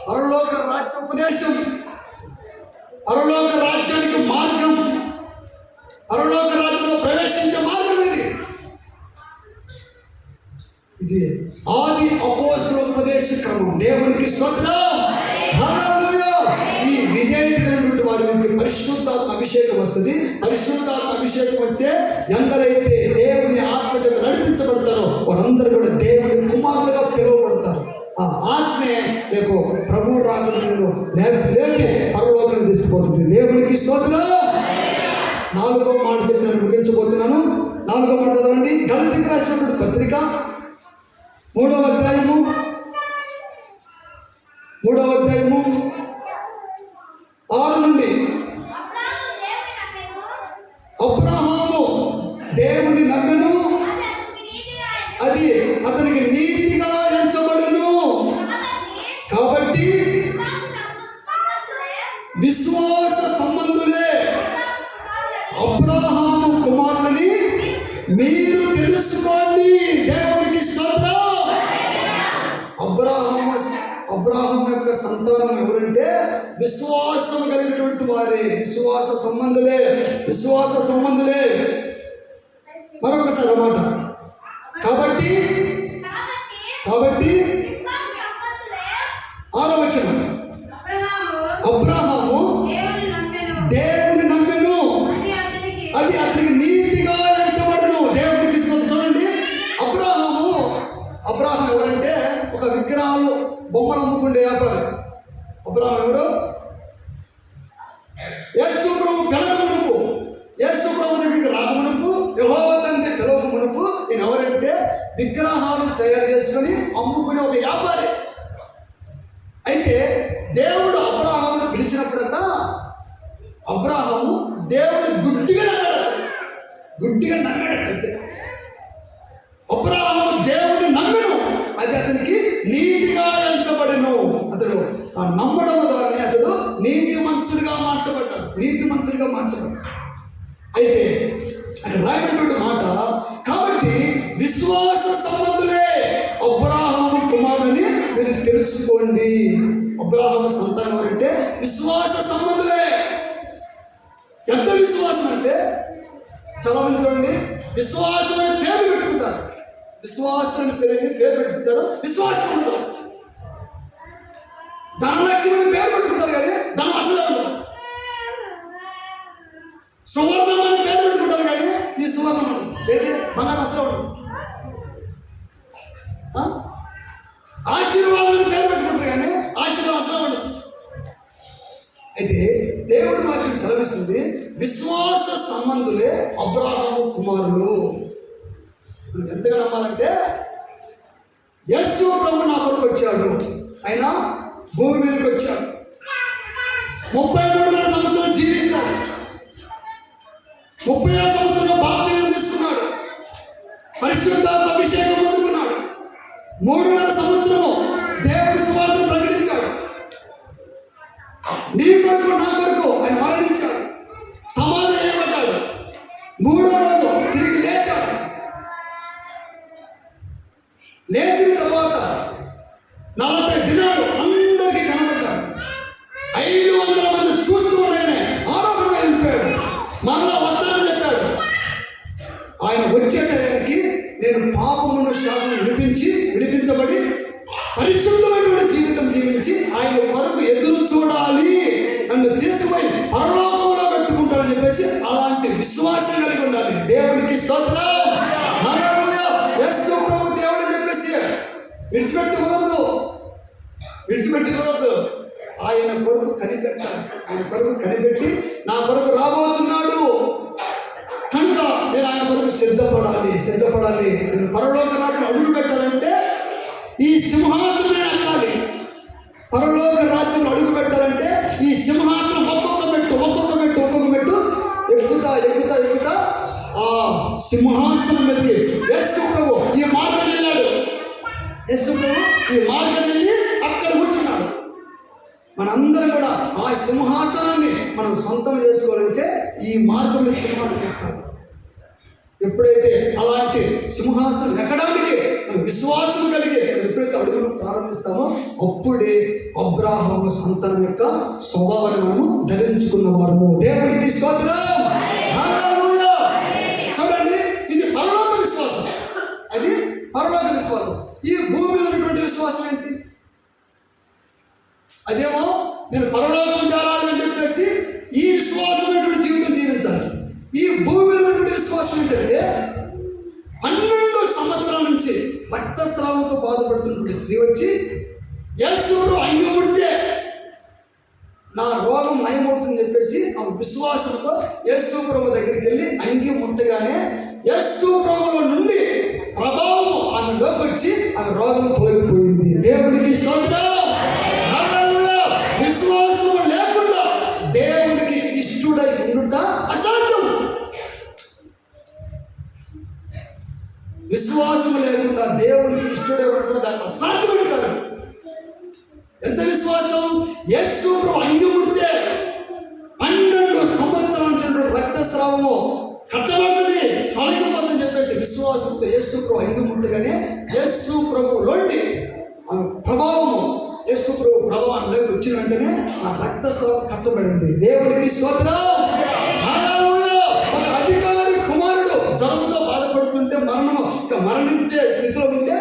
పరలోక రాజ్య ఉపదేశం, పరలోక రాజ్యానికి మార్గం, పరలోక రాజ్యంలో ప్రవేశించే మార్గం ఇది ఆది అపోస్తలుల ఉపదేశ క్రమం. దేవునికి స్తోత్రం. హల్లెలూయా. ఈ విధేయులైనటువంటి వారి మీదకి పరిశుద్ధాత్మ అభిషేకం వస్తుంది. పరిశుద్ధాత్మ అభిషేకం వస్తే ఎందరైతే దేవుని ఆత్మచేత నడిపించబడతారో వారందరూ కూడా దేవుని కుమారులుగా పిలువబడతారు. ఆ ఆత్మే రేపు ప్రభువు రాకడలో లేపి పరలోకానికి తీసుకుపోతుంది. దేవునికి స్తోత్రం. 4వ మాట నేను ముగించబోతున్నాను. 4వ మాట చదవండి. గలతీయులకు రాసినటువంటి పత్రిక 3వ అధ్యాయము 6 నుండి అబ్రహాము దేవుని నమ్మెను, అది అతనికి నీతిగా ఎంచబడును. కాబట్టి విశ్వాస సంబంధులే అబ్రహాము కుమారుని మీరు తెలుసుకోండి. దేవునికి స్తోత్రం. అబ్రహాం యొక్క సంతానం ఎవరంటే విశ్వాసం కలిగినటువంటి వారే, విశ్వాస సంబంధులే. మరొకసారి అన్నమాట. కాబట్టి 6వ వచనం, అబ్రహాము దేవుని నమ్మెను, అది అతనికి నీతిగా ఎంచబడును. దేవునికి చూడండి. అబ్రహాం ఎవరంటే ఒక విగ్రహాలు బొమ్మలు అమ్ముకుండే వ్యాపారి. అబ్రహాం ఎవరు? యేసు ప్రభు దగ్గరికి రాకమునుపు, యెహోవా తండ్రి పిలవకమునుపు ఈయన ఎవరంటే విగ్రహాలు తయారు చేసుకొని అమ్ముకునే ఒక వ్యాపారి. అయితే దేవుడు అబ్రహామును పిలిచినప్పుడల్లా అబ్రహాము దేవుడు గుడ్డిగా నమ్మాడు. అంతే. ఆ నమ్మడం ద్వారానే అతడు నీతిమంతుడిగా మార్చబడ్డాడు. అయితే అక్కడ రాయబడినటువంటి మాట, కాబట్టి విశ్వాస సంబంధులే అబ్రాహాము కుమారుని మీరు తెలుసుకోండి. అబ్రాహాము సంతానం ఎవరంటే విశ్వాస సంబంధులే. ఎంత విశ్వాసం అంటే చాలా మంది చూడండి, విశ్వాసం అని పేరు పెట్టుకుంటారు, విశ్వాసం పేరు పెట్టుకుంటారు, విశ్వాసం ఉంటారు. ధనలక్ష్మి పేరు పెట్టుకుంటారు కానీ ధనం అసలే ఉండదు. సువర్ణం అని పేరు పెట్టుకుంటారు కానీ ఈ సువర్ణం ఉండదు, ఏది బంగారం అసలే ఉండదు. ఆశీర్వాదం అని పేరు పెట్టుకుంటారు కానీ ఆశీర్వాదం అసలే ఉండదు. అయితే దేవుడు వాక్యం చదివిస్తుంది, విశ్వాస సంబంధులే అబ్రాహాము కుమారులు. ఎంతగా నమ్మాలంటే యేసు ప్రభు నా కొరకు వచ్చాడు, ఆయన భూమి మీదకి వచ్చాడు, 33 సంవత్సరం జీవించాడు, 30వ సంవత్సరం బాప్తిజం తీసుకున్నాడు, పరిశుద్ధాత్మ అభిషేకం పొందుకున్నాడు, 3.5 సంవత్సరము దేవుడి సువార్త ప్రకటించాడు, నీ కొరకు నా కొరకు ఆయన మరణించాడు, సమాధి చేయబడ్డాడు, 3వ రోజు తిరిగి లేచాడు. లేచిన తర్వాత 40 దినాలు అందరికీ కనబడ్డాడు. 500 మంది చూస్తూ ఉండగానే ఆరోగ్యంగా వెళ్ళిపోయాడు. మరలా వస్తానని చెప్పాడు. ఆయన వచ్చే టైంకి నేను పాపమును శాపము విడిపించబడి పరిశుద్ధమైనటువంటి జీవితం జీవించి ఆయన కొరకు ఎదురు చూడాలి, నన్ను తీసుకుపోయి పరలోకంలో పెట్టుకుంటాడని చెప్పేసి అలాంటి విశ్వాసం కలిగి ఉండాలి. దేవుడికి స్తోత్రం. హల్లెలూయా. యేసు ప్రభు దేవుడు అని చెప్పేసి విడిచిపెట్టి కుదరదు. ఆయన కొరకు కనిపెట్టాలి. ఆయన కొరకు కనిపెట్టి నా కొరకు రాబోతున్నాడు కనుక నేను ఆయన కొరకు సిద్ధపడాలి. నేను పరలోక రాజ్యం అడుగు పెట్టాలంటే ఈ సింహాసనం ఎక్కాలి. పరలోక రాజ్యం అడుగు పెట్టాలంటే ఈ సింహాసనం ఒక్కొక్క మెట్టు ఎక్కుతా ఆ సింహాసనం మీదకి యేసు ప్రభు ఈ మార్గం వెళ్ళాడు. యేసు ప్రభు ఈ మార్గం వెళ్ళి అక్కడ కూర్చున్నాడు. మనందరం కూడా ఆ సింహాసనాన్ని మనం సొంతం చేసుకోవాలంటే ఈ మార్గంలో సింహాసనం ఎక్కాలి. ఎప్పుడైతే అలాంటి సింహాసనం ఎక్కడానికి మనం విశ్వాసం కలిగి ఎప్పుడైతే అడుగులు ప్రారంభిస్తామో అప్పుడే అబ్రాహాము సంతానం యొక్క స్వభావాన్ని మనము ధరించుకున్న వారము. దేవునికి స్తోత్రం. హల్లెలూయా. చూడండి, ఇది పరలోక విశ్వాసం, అది పరలోక విశ్వాసం. ఈ భూమి మీద ఉన్నటువంటి విశ్వాసం ఏంటి? అదేమో నేను పరలోకం చేరాలి అని చెప్పేసి ఈ విశ్వాసమైనటువంటి జీవితం జీవించాలి. ఈ భూమి మీద ఉన్నటువంటి విశ్వాసం ఏంటంటే 12 సంవత్సరాల నుంచి రక్తస్రావంతో బాధపడుతున్నటువంటి స్త్రీ వచ్చి యేసుడు అంగి ముడితే నా రోగం నయమవుతుందని చెప్పేసి ఆ విశ్వాసంతో యేసు ప్రభు దగ్గరికి వెళ్ళి అంగి ముట్టగానే యేసు ప్రభువులో నుండి ప్రభావం ఆమెలోకి వచ్చి ఆమె రోగం తొలగిపోయింది. దేవునికి స్తోత్రం. విశ్వాసం లేకుండా దేవునికి ఇష్టడై ఉండుట అసాధ్యం. విశ్వాసం లేకుండా దేవునికి ఇష్టడై ఉండటం దాన్ని అసాధ్యపడతారు. ఎంత విశ్వాసం? యేసు ప్రభు అంగి ముడితే 12 సంవత్సరాల నుంచి రక్తస్రావము కట్టబడుతుంది, తొలగిపోతుందని చెప్పేసి విశ్వాసంతో యేసు ప్రభు అంగి ముట్టగానే యేసు ప్రభులోండి ఆమె ప్రభావము యేసు ప్రభు ప్రభావంలోకి వచ్చిన వెంటనే ఆ రక్తస్రావం కట్టబడింది. దేవునికి స్తోత్రం. హల్లెలూయా. ఒక అధికారి కుమారుడు జలుబుతో బాధపడుతుంటే మరణించే స్థితిలో ఉంటే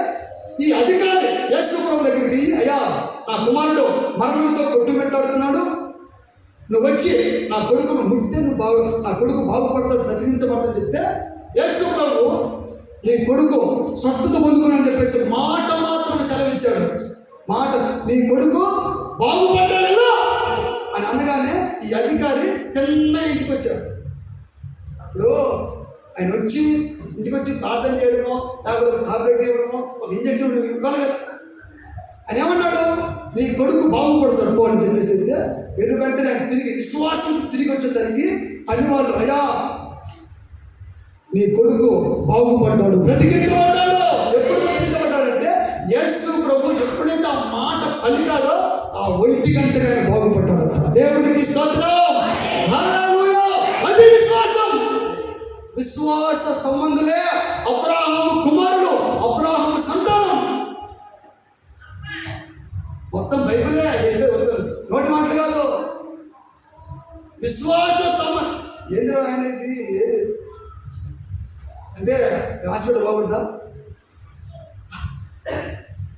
ఈ అధికారి యేసు ప్రభు దగ్గరికి, అయ్యా నా కుమారుడు మరణంతో కొట్టుమిట్టాడుతున్నాడు, నువ్వు వచ్చి నా కొడుకును ముట్టే నా కొడుకు బాగుపడతాడు, బ్రతికించబడతాడు చెప్తే యేసు ప్రభు నీ కొడుకు స్వస్థత పొందుకుని చెప్పేసి మాట మాత్రం చదివించాడు. మాట నీ కొడుకు బాగుపడ్డాడు అని అనగానే ఈ అధికారి తిన్న ఇంటికి వచ్చాడు. అప్పుడు ఆయన వచ్చి ఇంటికి వచ్చి ప్రార్థన చేయడమో లేకపోతే ఒక టాబ్లెట్ ఇవ్వడమో ఒక ఇంజక్షన్ ఇవ్వాలి కదా. ఆయన ఏమన్నాడు? నీ కొడుకు బాగుపడతాడు పో అని చెప్పేసి ఎందుకంటే ఆయన తిరిగి విశ్వాసం తిరిగి వచ్చేసరికి అన్ని వాళ్ళు, అయ్యా నీ కొడుకు బాగుపడ్డాడు, బ్రతికించబడ్డాడు. ఎప్పుడు బ్రతికించబడ్డాడంటే యేసు ప్రభు ఎప్పుడైతే ఆ మాట పలికాడో ఆ ఒంటి గంటగా ఆయన బాగుపడ్డాడట. దేవుడికి స్తోత్రం. హల్లెలూయా. అది విశ్వాసం. విశ్వాస సంబంధులే అబ్రాహాము కుమారులు, అబ్రాహాము సంతానం. మొత్తం బైబిలే నోటి మాట కాదు. విశ్వాస సంబంధం ఏంద్ర అనేది అంటే హాస్పిటల్ పోకూడదా?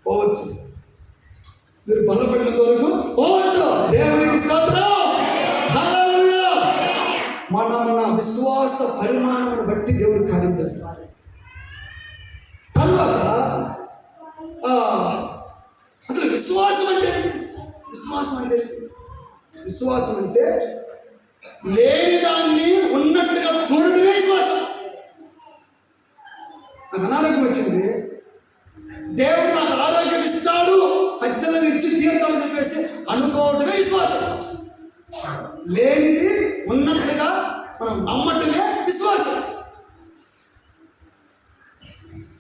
పోవచ్చు. మీరు బలపడినంత వరకు పోవచ్చు. దేవుడికి స్తోత్రం. హల్లెలూయా. మన విశ్వాస పరిమాణమును బట్టి దేవుడు కార్యం చేస్తారు. తర్వాత అసలు విశ్వాసం అంటే విశ్వాసం అంటే విశ్వాసం అంటే లేని దాన్ని ఉన్నట్లుగా చూడటమే విశ్వాసం. నాకు అనారోగ్యం వచ్చింది, దేవుడు నాకు ఆరోగ్యం ఇస్తాడు, అచ్చలను ఇచ్చి తీరుతాడని చెప్పేసి అనుకోవటమే విశ్వాసం. లేనిది ఉన్నట్లుగా మనం నమ్మటమే విశ్వాసం.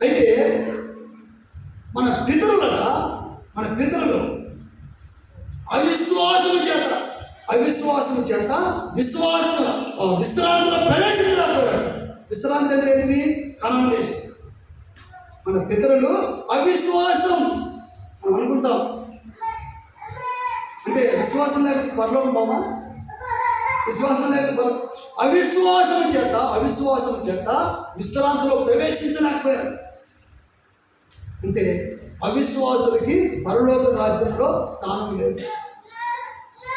అయితే మన పితరులు అవిశ్వాసం చేత విశ్రాంతిలో ప్రవేశించలేకపోయాడు. విశ్రాంతి అంటే ఏంటి? కనాను దేశం. మన పితరులు అవిశ్వాసం మనం అనుకుంటాం. అంటే విశ్వాసం లేక పరలోకం పోమా? విశ్వాసం లేక అవిశ్వాసం చేత విశ్రాంతిలో ప్రవేశించలేకపోయారు. అంటే అవిశ్వాసులకి పరలోక రాజ్యంలో స్థానం లేదు.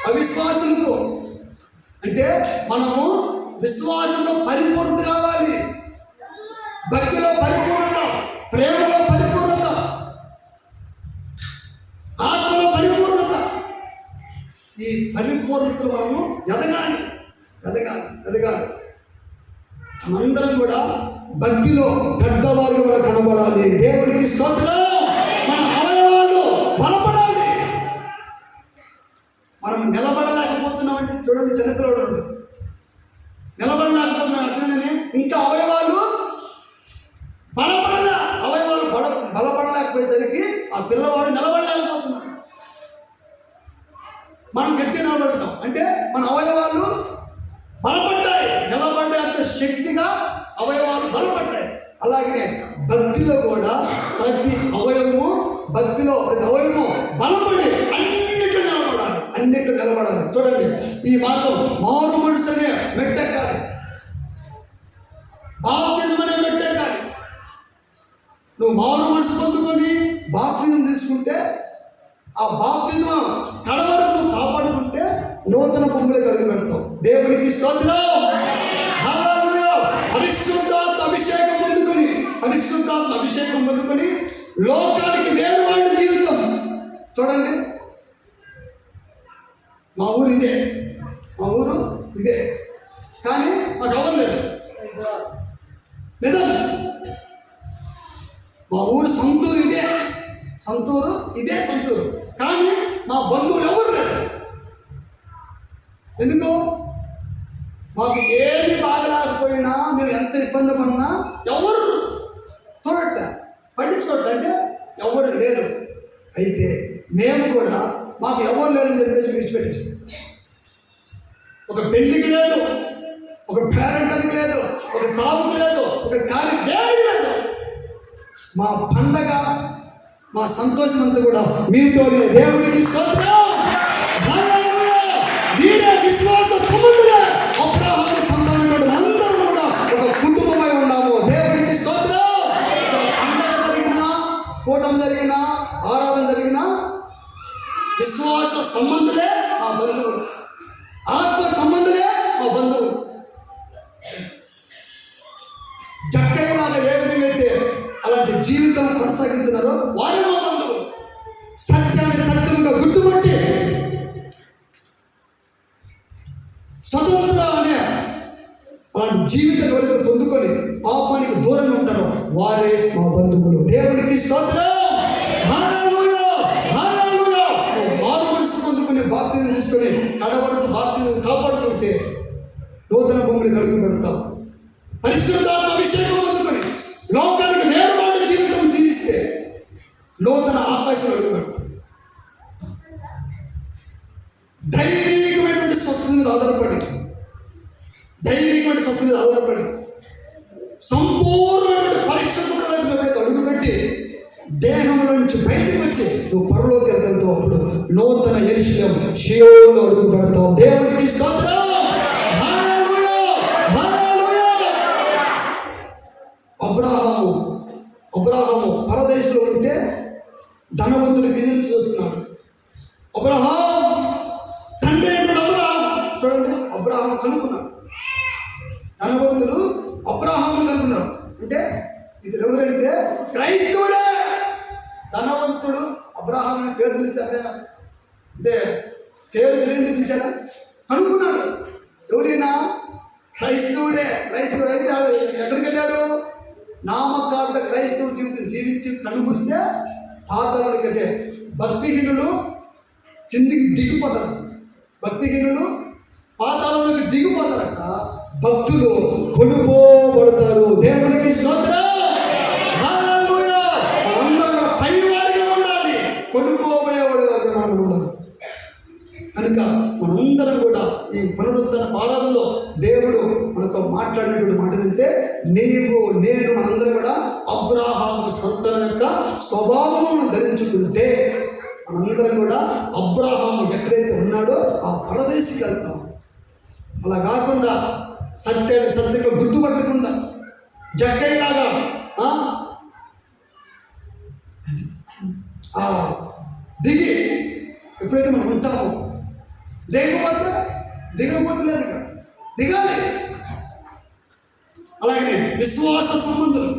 అవిశ్వాసులకు అంటే మనము విశ్వాసంలో పరిపూర్ణత కావాలి, భక్తిలో పరిపూర్ణత, ప్రేమలో పరిపూర్ణత, ఆత్మలో పరిపూర్ణత. ఈ పరిపూర్ణతలు మనము ఎదగాలి. మనందరం కూడా భక్తిలో పెద్దవారికి మనం కనబడాలి. దేవుడికి స్తోత్రం. మన అవయవాలు బలపడాలి. మనం నిలబడలేకపోతున్నామంటే చూడండి, చిన్నపిల్లడు నిలబడలేకపోతున్నాం అట్లనే ఇంకా అవయవాలు బలపడలేకపోయేసరికి ఆ పిల్లవాడు నిలబడలేకపోతున్నాడు. మనం గట్టి నిలబడతాం అంటే మన అవయవాలు బలపడ్డాయి, నిలబడ్డే అంత శక్తిగా అవయవాలు బలపడ్డాయి. అలాగే భక్తిలో కూడా ప్రతి అవయవము బలపడి అన్నిటి నిలబడాలి. చూడండి, ఈ మార్గం మారు మనసు అనే మెట్టెక్కాలి, బాప్తిజం అనే మెట్టెక్కాలి. నువ్వు మారు మనసు పొందుకొని బాప్తిజం తీసుకుంటే ఆ బాప్తిజం కడవరకు నువ్వు కాపాడుకుంటే నూతన భూములకు అడుగు పెడతావు. దేవునికి స్తోత్రం. హల్లెలూయా. పరిశుద్ధాత్మ అభిషేకం పొందుకొని లోకానికి వేరువాడి జీవితం. చూడండి, మా ఊరు ఇదే కానీ మాకు ఎవరు లేదు. నిజం, మా ఊరు సొంతూరు ఇదే కానీ మా బంధువులు ఎవరు లేరు. ఎందుకు? మాకు ఏమి బాగలేకపోయినా, మేము ఎంత ఇబ్బంది పడినా ఎవరు పట్టించుకోవట్లంటే ఎవరు లేరు. అయితే మేము కూడా మాకు ఎవరు లేరని చెప్పేసి విడిచిపెట్టేసాం. ఒక పెళ్లికి లేదు, ఒక పేరెంటానికి లేదు, ఒక సాగుకి లేదు, ఒక కార్యక్రమానికి లేదు. మా పండగ, మా సంతోషం అంతా కూడా మీతోనే. దేవుడికి స్తోత్రం. వీరే విశ్వాస సంబంధులే. అబ్రాహాము సంతానమైన అందరూ కూడా ఒక కుటుంబమై ఉన్నాము. దేవుడికి స్తోత్రం. పండగ జరిగినా, కూటమి జరిగినా, ఆరాధన జరిగినా విశ్వాస సంబంధులే మా బంధువులు, ఆత్మ సంబంధులే మా బంధువులు. జక్కయ్యలాగా ఏ విధంగా అయితే అలాంటి జీవితం కొనసాగిస్తున్నారో వారే మా బంధువులు. సత్యాన్ని సత్యంగా గుర్తుపట్టి స్వతంత్ర అనే అలాంటి జీవితం ఎవరైతే పొందుకొని పాపానికి దూరంగా ఉంటారో వారే మా బంధువులు. దేవుడికి స్తోత్రం. హల్లెలూయా. మారు మనసు పొందుకుని బాప్తిజం తీసుకొని కడవరకు బాప్తిజం కాపాడుకుంటే నూతన భూమిని అడుగు పెడతాం. పరిశుద్ధాత్మ అభిషేకం పొందుకొని లోకానికి వేరుబాటు జీవితం జీవిస్తే నూతన ఆకాశం అడుగు పెడతాం. దైవికమైనటువంటి స్వస్థత మీద ఆధారపడి, దైవికమైన స్వస్థత మీద ఆధారపడి, సంపూర్ణమైనటువంటి పరిశుద్ధతలోకి అడుగుపెట్టి దేహంలో నుంచి బయటకు వచ్చి నువ్వు పరలోకి వెళ్తావు. అప్పుడు నూతన యెరూషలేము షియోనులో అడుగు పెడతావు. దేవుడికి స్తోత్రం. హల్లెలూయా, హల్లెలూయా. అబ్రాహాము పరదేశంలో ఉంటే ధనవంతుడి గిన్నెలు చూస్తున్నాడు. అబ్రహాం తండ్రి అబ్రహాం, చూడండి, అబ్రహాం కనుక్కున్నాడు. ధనవంతుడు అబ్రహాం కనుక్కున్నాడు. అంటే ఇతడు ఎవరంటే క్రైస్తవుడే. ధనవంతుడు అబ్రహాం అనే పేరు తెలిస్తే అంటే పేరు తెలియదు పిలిచాడా? కనుక్కున్నాడు. ఎవరైనా క్రైస్తవుడే. క్రైస్తవుడు అయితే ఎక్కడికి వెళ్ళాడు? నామకార్థ క్రైస్తవ జీవితం జీవించి కనుమూస్తే పాతాళానికి అంటే భక్తిహీనులు కిందికి దిగిపోతారు. భక్తిహీనులు పాతాళంలోకి దిగిపోతారట. భక్తులు కొనుక్కోబడతారు. దేవునికి స్తోత్రం. హల్లెలూయా. మనందరం కూడా పైవాడిగా ఉండాలి, కొనుక్కోబోయేవాడుగా మనం ఉండాలి. కనుక మనందరం కూడా ఈ పునరుద్ధరణ ఆరాధనలో దేవుడు మనతో మాట్లాడినటువంటి మాట ఏంటంటే, నీవు నేను మనందరం కూడా అబ్రాహాము సంతానం యొక్క స్వభావమును ధరించుకుంటే మనందరం కూడా అబ్రాహాము ఎక్కడైతే ఉన్నాడో ఆ పరదేశికి వెళ్తాం. అలా కాకుండా సత్యాన్ని సత్యంగా గుర్తుపట్టకుండా జగ్గయ్యలాగా దిగి ఎప్పుడైతే మనం ఉంటామో, దిగకపోతే లేదు, దిగాలి. అలాగే విశ్వాస సంబంధులు,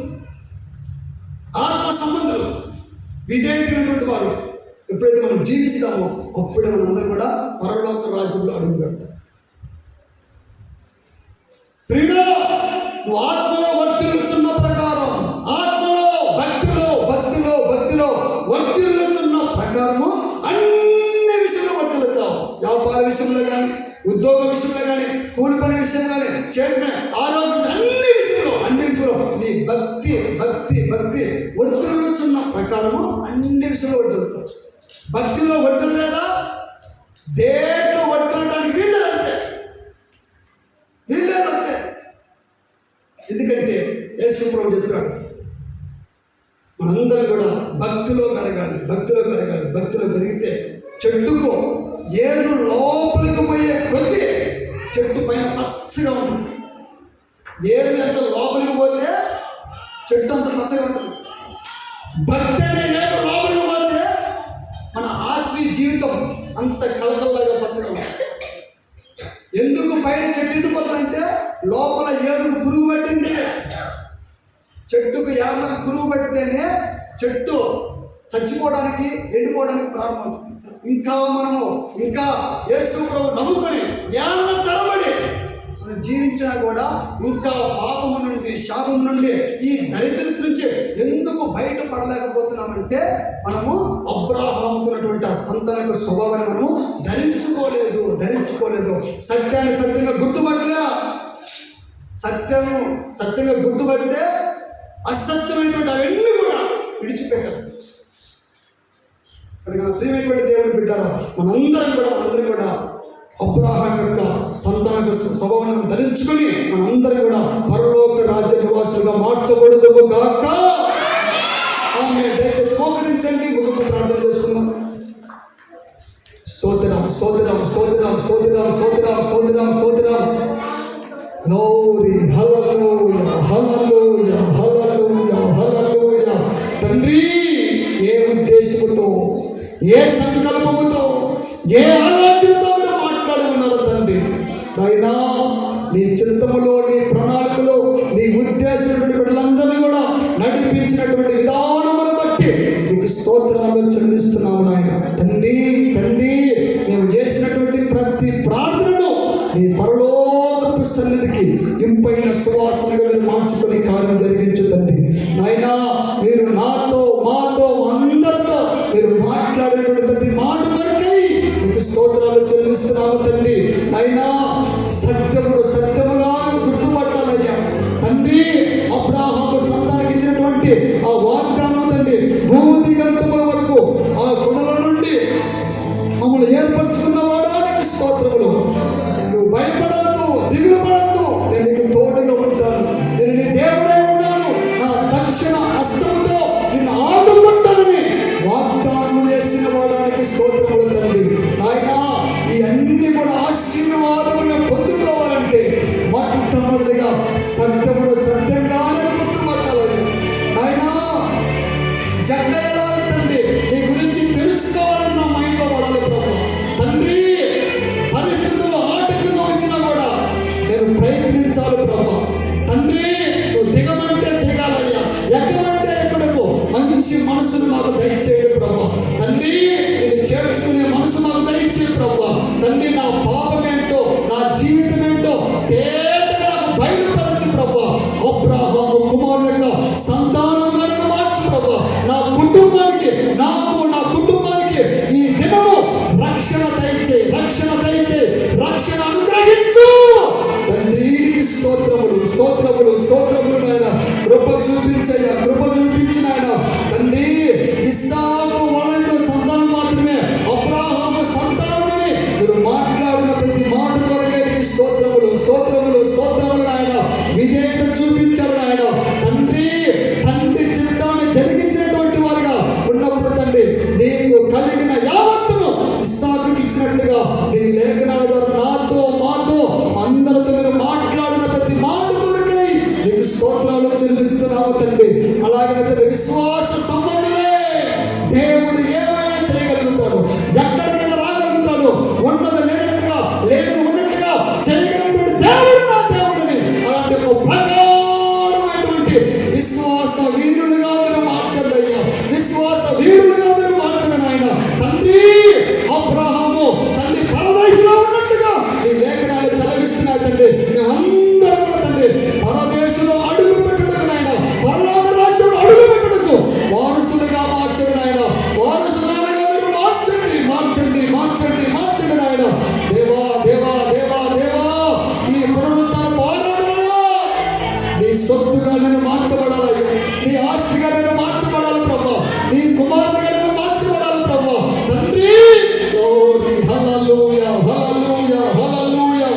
ఆత్మ సంబంధులు, విధేయులైనటువంటి వారు ఎప్పుడైతే మనం జీవిస్తామో అప్పుడే మనందరం కూడా పరలోక రాజ్యంలో అడుగు పెడతాం. ప్రియుడా, నువ్వు ఆత్మలో వర్తిల్లుచున్న ప్రకారం, ఆత్మలో భక్తిలో వర్తిల్లుచున్న ప్రకారము అన్ని విషయంలో వర్తిల్లుతావు. వ్యాపార విషయంలో కానీ, ఉద్యోగ విషయంలో కానీ, కూలి పని విషయం కానీ, చేతిన ఆరోగ్యం, అన్ని విషయంలో నీ భక్తి వర్తిల్లుచున్న ప్రకారము అన్ని విషయంలో వర్తిల్లుతావు. భక్తిలో వర్తిల్లేదా? దేంట్లో వర్తిల్లడానికి వీళ్ళంతే. ఎందుకంటే యేసు ప్రభువు చెప్పాడు, మనందరం కూడా భక్తిలో పెరిగితే చెట్టుకో ఏరు లోపలికి పోయే కొద్ది చెట్టు పైన పచ్చగా ఉంటుంది. ఏరు ఎంత లోపలికి పోతే చెట్టు అంత పచ్చగా ఉంటుంది. భక్తి అనే ఏరు లోపలికి పోతే మన ఆత్మీయ జీవితం అంత కలకల్లాగా పచ్చగా ఉంటుంది. ఎందుకు పైన చెట్టు ఎండిపోతుందంటే లోపల ఏరుకు పురుగు పట్టింది. చెట్టుకు ఏళ్ళకు పురుగు పట్టితేనే చెట్టు చచ్చిపోవడానికి, ఎండిపోవడానికి ప్రారంభమవుతుంది. ఇంకా యేసు ప్రభువు నమ్ముకొని ఏళ్ళ తరబడి మనం జీవించినా కూడా ఇంకా పాపము నుండి, శాపము నుండి, ఈ దరిద్రత నుంచి ఎందుకు బయటపడలేకపోతున్నామంటే మనము అబ్రాహాముకున్నటువంటి ఆ సంతాన స్వభావాన్ని మనము ధరించుకోలేదు. సత్యాన్ని సత్యంగా గుర్తుపట్టలే. సత్యంగా గుర్తుపడితే అసత్యమైనటువంటి అవన్నీ కూడా విడిచిపెట్టేస్తాం. శ్రీమైనటువంటి దేవుని బిడ్డారా, మనందరం కూడా అబ్రాహాం యొక్క సంతాన స్వభావాన్ని ధరించుకొని మనందరం కూడా పరలోక రాజ్య నివాసులుగా మార్చబడుదుము గాక. ఆమేన్. దయచేసి మోకరించండి, గురువుకు ప్రార్థన చేసుకుందాం. స్తోత్రం. గ్లోరీ, హల్లెలూయా. తండ్రి, ఏ ఉద్దేశముతో, ఏ సంకల్పముతో, ఏ ఆలోచనతో మీరు మాట్లాడుకున్నారో తండ్రి, అయినా నీ చిత్తములో, నీ ప్రణాళికలో, నీ ఉద్దేశం బిడ్డలందరినీ కూడా నడిపించినటువంటి విధానమును బట్టి నీకు స్తోత్రాలు చెల్లిస్తున్నాము నాయన. తండ్రి, మేము చేసినటువంటి ప్రతి ప్రార్థనను నీ పరలోకపు సన్నిధికి ఇంపైన సువాసనగా మీరు మార్చుకొని కార్యం జరిగించు తండ్రి. నాయనా, మీరు మాతో అందరితో మీరు మాట్లాడినటువంటి ప్రతి మాట కొరకై నీకు స్తోత్రాలు చెల్లిస్తున్నాము తండ్రి. అయినా సత్యముగా గుర్తుపట్టాలయ్యా తండ్రి. అబ్రాహాము సంతానానికి ఇచ్చినటువంటి ఆ వాగ్దానం తండ్రి, భూదిగంతముల వరకు ఆ గుణల నుండి మమ్మల్ని ఏర్పరచుకున్న వాడానికి తండ్రి. నాయన ఈ అన్ని కూడా ఆశీర్వాదములను పొందుకోవాలంటే మొట్టమొదటిగా సత్యమును సత్యంగానే గుర్తుపట్టాలని నాయన జగ్గయ్యలాగా తండ్రి నీ గురించి తెలుసుకోవాలని నా మైండ్లో పడాలి ప్రభు. తండ్రి పరిస్థితులు ఆటంకంగా వచ్చినా కూడా నేను ప్రయత్నించాలి ప్రభు. తండ్రి నువ్వు దిగమంటే దిగాలయ్యా, ఎక్కమంటే ఎక్కడకు మంచి మనసును మాకు దయచేయండి ప్రభు. తండ్రి నేను చేర్చుకునే మనసు మాకు దయచేయి ప్రభు. తండ్రి నా పాపమేంటో నా జీవితం ఏంటో తేటగా నాకు బయలుపరచు ప్రభు. అబ్రాహాము కుమారులుగా సంతానముగా నన్ను మార్చు ప్రభు. నా కుటుంబానికి నాకు నా కుటుంబానికి ఈ దినము రక్షణ దయచేయి, రక్షణ దయచేయి, రక్షణ అనుగ్రహించు తండ్రికి స్తోత్రములు స్తోత్రములు స్తోత్రములు నాయన. కృప చూపించయ్యా, కృప చూపించు నాయన. తండ్రి ఇస్సాకు వాళ్ళతో సంతానం మాత్రమే, అబ్రాహాము సంతానమని మీరు మాట్లాడిన ప్రతి మాట కొరకే స్తోత్రములు స్తోత్రములు స్తోత్రములు నాయన. విధేయత చూపించారు నాయన. తండ్రి తండ్రి చిత్తాన్ని జరిగించినటువంటి వారుగా ఉన్నప్పుడు తండ్రి నీకు కలిగిన యావత్తును ఇస్సాకుకి ఇచ్చినట్లుగా నీ లేఖనాల ద్వారా నాతో మాతో అందరితో మీరు మాట్లాడిన ప్రతి మాట కొరకై నీకు స్తోత్రాలు చెల్లిస్తున్నాము తండ్రి. అలాగే తండ్రి విశ్వాస సంబంధమే దేవుడు ఏమైనా చేయగలుగుతాడు, ఎక్కడికైనా రాగలుగుతాడు. ఉన్నది లేనట్టుగా లేనిది ఉన్నట్టుగా చేయగలిగినటువంటి దేవుడు నా దేవుడిని. అలాంటి ఒక ప్రగాఢమైనటువంటి విశ్వాస వీరులుగా మీరు మార్చండి అయ్యా, విశ్వాస వీరులుగా మీరు మార్చండి నాయన. తండ్రి అబ్రాహాము తండ్రి పరదేశంలో ఉన్నట్టుగా ఈ లేఖనాలు చదివిస్తున్నాయి తండ్రి. మేమందరం కూడా తండ్రి పరదేశంలో అడుగు పెట్టుటకు నాయన, పరలోక రాజ్యంలో అడుగు పెట్టుటకు వారసులుగా మార్చండి నాయన. వారసులుగా మీరు మార్చండి మార్చండి మార్చండి మార్చండి నాయన. దేవా దేవా దేవా దేవా ఈ పునరుద్ధరణ ఆరాధనలో నీ సొత్తుగా నేను మార్చబడాలి, నీ ఆస్తిగా నేను మార్చబడాలి ప్రభా, నీ కుమారుడిగా నేను మార్చబడాలి ప్రభా. తండ్రి గ్లోరీ హల్లెలూయా హల్లెలూయా హల్లెలూయా.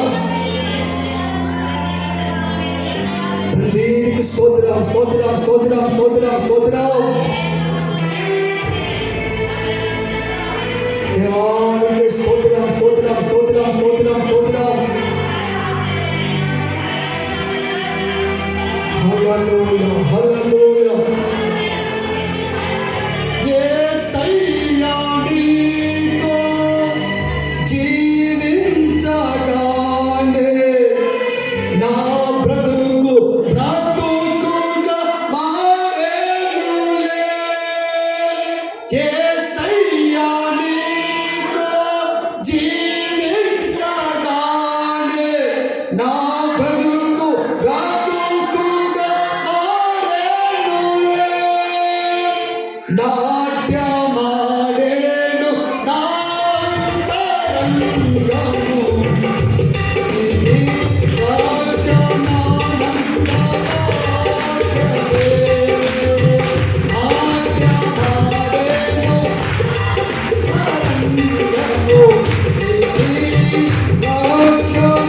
తండ్రి నీకు స్తోత్రం స్తోత్రం స్తోత్రం స్తోత్రం స్తోత్రం. దేవానికి స్తోత్రం స్తోత్రం స్తోత్రం స్తోత్రం స్తోత్రం. హల్లెలూయా హల్లెలూయా. యేసయ్యా నీతో జీవించగానే నా బ్రతుకు బ్రతుకుగా మారేనులే. యేసయ్యా నీతో జీవించగానే నా బ్రతుకు బ్రతుకుగా మారేనులే. నాట్యమాడేను నా అంతరంగము నీ రాజ్యమానందమాయనే. నాట్యమాడేను అంతరంగము నీ రాజ్యమానందమాయనే.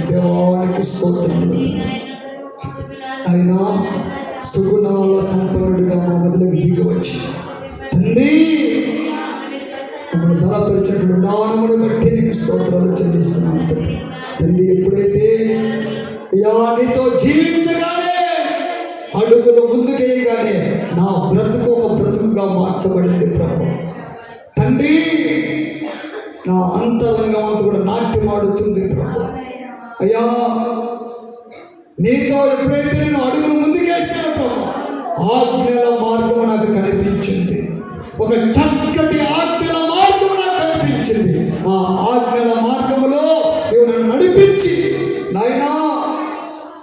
దేవానికి స్తోత్రములు. ఆయన సుగుణాల సంపన్నుడిగా మా మధ్యలోకి దిగి వచ్చి తండ్రి మమ్మల్ని బలపరిచిన విధానమును బట్టి నీకు స్తోత్రాలు చెల్లిస్తున్నాను తండ్రి. తండ్రి ఎప్పుడైతే అయ్యా నీతో జీవించగానే అడుగులు ముందుకేయగానే నా బ్రతుకు ఒక బ్రతుకుగా మార్చబడింది ప్రభు. తండ్రి నా అంతరంగం అంతా కూడా నాట్యమాడుతుంది ప్రభు. అయ్యా నీతో ఎప్పుడైతే నేను అడుగులు ముందుకేసాను ప్రభు, ఆజ్ఞల మార్గము నాకు కనిపించింది. ఒక చక్కటి ఆజ్ఞల మార్గము నాకు కనిపించింది. ఆ ఆజ్ఞల మార్గములో నీవు నన్ను నడిపించి నాయనా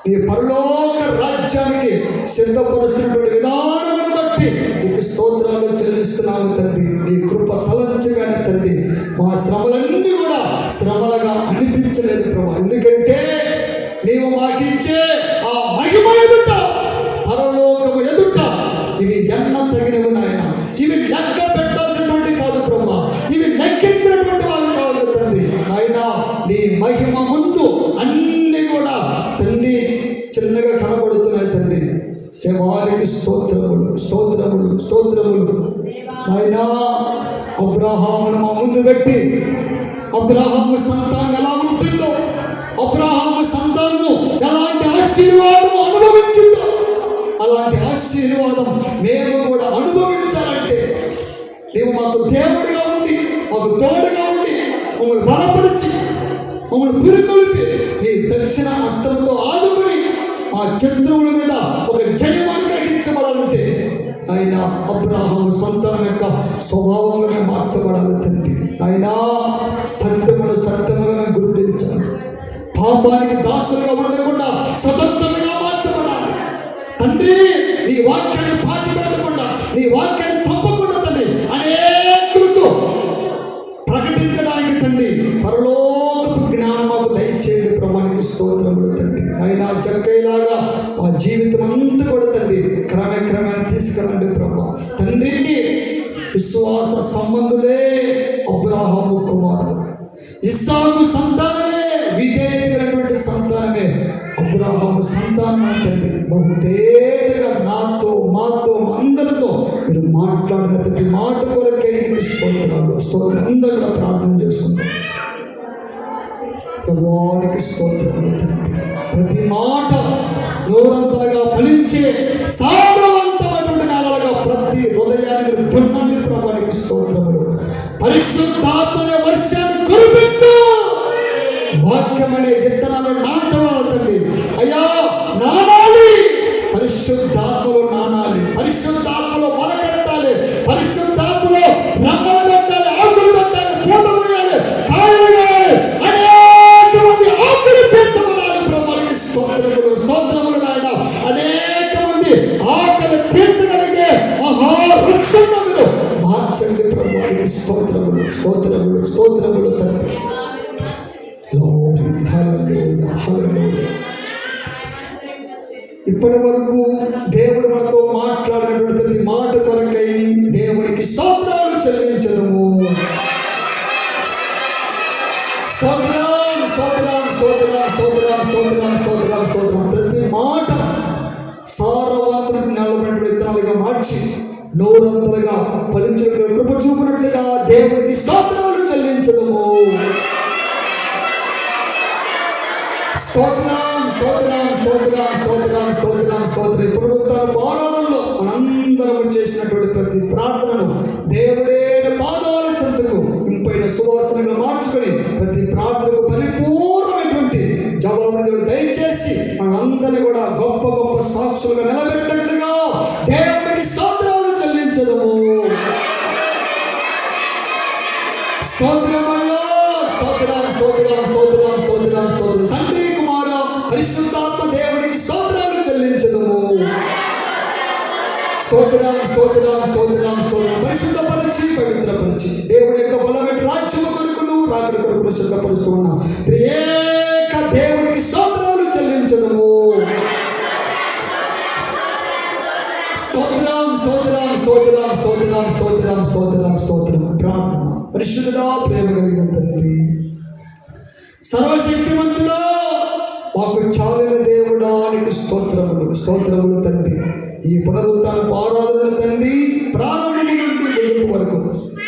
నీ పరలోక రాజ్యానికి సిద్ధపరుస్తున్నటువంటి విధానమును బట్టి నీకు స్తోత్రాలు చెల్లిస్తున్నాను తండ్రి. నీ కృప తలంచగానే తండ్రి మా శ్రమలన్నీ కూడా శ్రమలుగా అనిపించలేదు ప్రభు. ఎందుకంటే నీవు మాకిచ్చే ఆ మహిమ ఎదుట, పరలోకము ఎదుట ఇవి ఎన్న తగినవి నాయన. ఇవి లెక్క పెట్టాల్సినటువంటి కాదు ప్రభు, ఇవి లెక్కించినటువంటి వాళ్ళు కాదు తండ్రి. నాయన నీ మహిమ ముందు అన్ని కూడా తండ్రి చిన్నగా కనబడుతున్నాయి తండ్రి. దేవానికి స్తోత్రములు స్తోత్రములు స్తోత్రములు. నాయనా అబ్రహామును మా ముందు పెట్టి అబ్రహాము సంతానం ఎలా ఉంటుందో, అబ్రహాము సంతానము ఎలాంటి ఆశీర్వాదము అనుభవించిందో అలాంటి ఆశీర్వాదం మేము కూడా అనుభవించాలంటే నీవు మాకు దేవుడిగా ఉండి, మాకు తోడుగా ఉండి, మమ్మల్ని బలపరిచి, మమ్మల్ని పురికొలిపి నీ దక్షిణ హస్తంతో ఆదుకుని ఆ శత్రువుల మీద ఒక జయం అనుగ్రహించబడాలంటే ఆయన అబ్రహాము సంతానం యొక్క స్వభావంగానే మార్చబడాలి తండ్రి. ఆయన సత్యమును సత్యముగా గుర్తించాలి. పాపానికి దాసులుగా ఉండకుండా స్వతంత్రంగా మార్చబడాలి తండ్రి. నీ వాక్యాన్ని పాతి పెట్టకుండా, నీ వాక్యాన్ని చంపకుండా తండ్రి అనేకులకు ప్రకటించడానికి తండ్రి పరలోక స్తోత్రములు తండ్రి. అయినా జక్కయ్యలాగా మా జీవితం అంతా కూడా తండ్రి క్రమేణా తీసుకురండి ప్రభా. తండ్రిని విశ్వాస సంబంధులే అబ్రాహాము కుమారుడు, ఇస్సాకు సంతానమే, విధేయులైనటువంటి సంతానమే అబ్రాహాము సంతానం అని తండ్రి బహుతేటగా నాతో మాతో అందరితో మీరు మాట్లాడిన ప్రతి మాట కొరకే నీకు స్తోత్రం. అందరూ కూడా ప్రార్థన చేసుకుంటాం. ప్రభువానికి స్తోత్రములు తండ్రి. ప్రతి మాట నూరంతలుగా ఫలించే సారవంతమైనటువంటి నేలలుగా ప్రతి హృదయాన్ని మీరు దున్నండి. ప్రభువానికి స్తోత్రములు. పరిశుద్ధాత్మనే వర్షాన్ని కురిపించు. వాక్యమనే విత్తనాలు నాటవాలండి అయ్యా, నానాలి. పరిశుద్ధాత్మలో నానాలి, పరిశుద్ధాత్మలో మొలకెత్తాలి, పరిశుద్ధాత్మలో రమ్మలు పెట్టాలి, ఆకులు పెట్టాలి, పూత పోయాలి, కాయలు వేయాలి, అనేక మంది ఆకులు తీర్చబడాలి. ప్రభువానికి స్తోత్రములు నాయన. అనేక మంది ఆకలి తీర్చగలిగే మహావృక్షంగా మీరు మార్చండి. ప్రభువానికి స్తోత్రములు తండ్రి. ఇప్పటి వరకు దేవుడు మనతో మాట్లాడినటువంటి ప్రతి మాట కొరకై దేవునికి స్తోత్రాలు చెల్లించడము. స్తోత్రం. ప్రతి మాట సారవంతమైన నిలబడిన విత్తనాలుగా మార్చి నూరంతలుగా ఫలించిన కృప చూపినట్లుగా దేవునికి స్తోత్రాలు చెల్లించడము. స్తోత్రం. పునరుత్థాన ఆరాధనలో మనందరం చేసినటువంటి ప్రతి ప్రార్థనను దేవుడే పాదాల చెందుకు ఇంపైన సువాసనగా మార్చుకొని ప్రతి ప్రార్థనకు పరిపూర్ణమైనటువంటి జవాబు దేవుడు దయచేసి మనందరినీ కూడా గొప్ప గొప్ప సాక్షులుగా నిలబెట్టినట్లుగా దేవుడికి స్తోత్రాలు చెల్లించదము. స్తోత్రం. తండ్రి కుమార పరిశుద్ధాత్మ దేవునికి స్తోత్రాలు చెల్లించదము. స్తోత్రం. పరిశుద్ధపరిచి పవిత్రపరిచి దేవుడి యొక్క బలమైన రాజ్యము కొరకును రాకడ కొరకును సిద్ధపరుస్తూ ఉన్న త్రియేక దేవునికి స్తోత్రాలు చెల్లించదము. స్తోత్రం. ప్రార్థన. పరిశుద్ధుడా, ప్రేమ కలిగిన తండ్రి, సర్వశక్తిమంతుడా, మాకు చాలిన దేవుడా, నీకు స్తోత్రములు తండ్రి. ఈ పునరుత్థాన ఆరాధన తండ్రి ప్రారంభం నుండి ముగింపు వరకు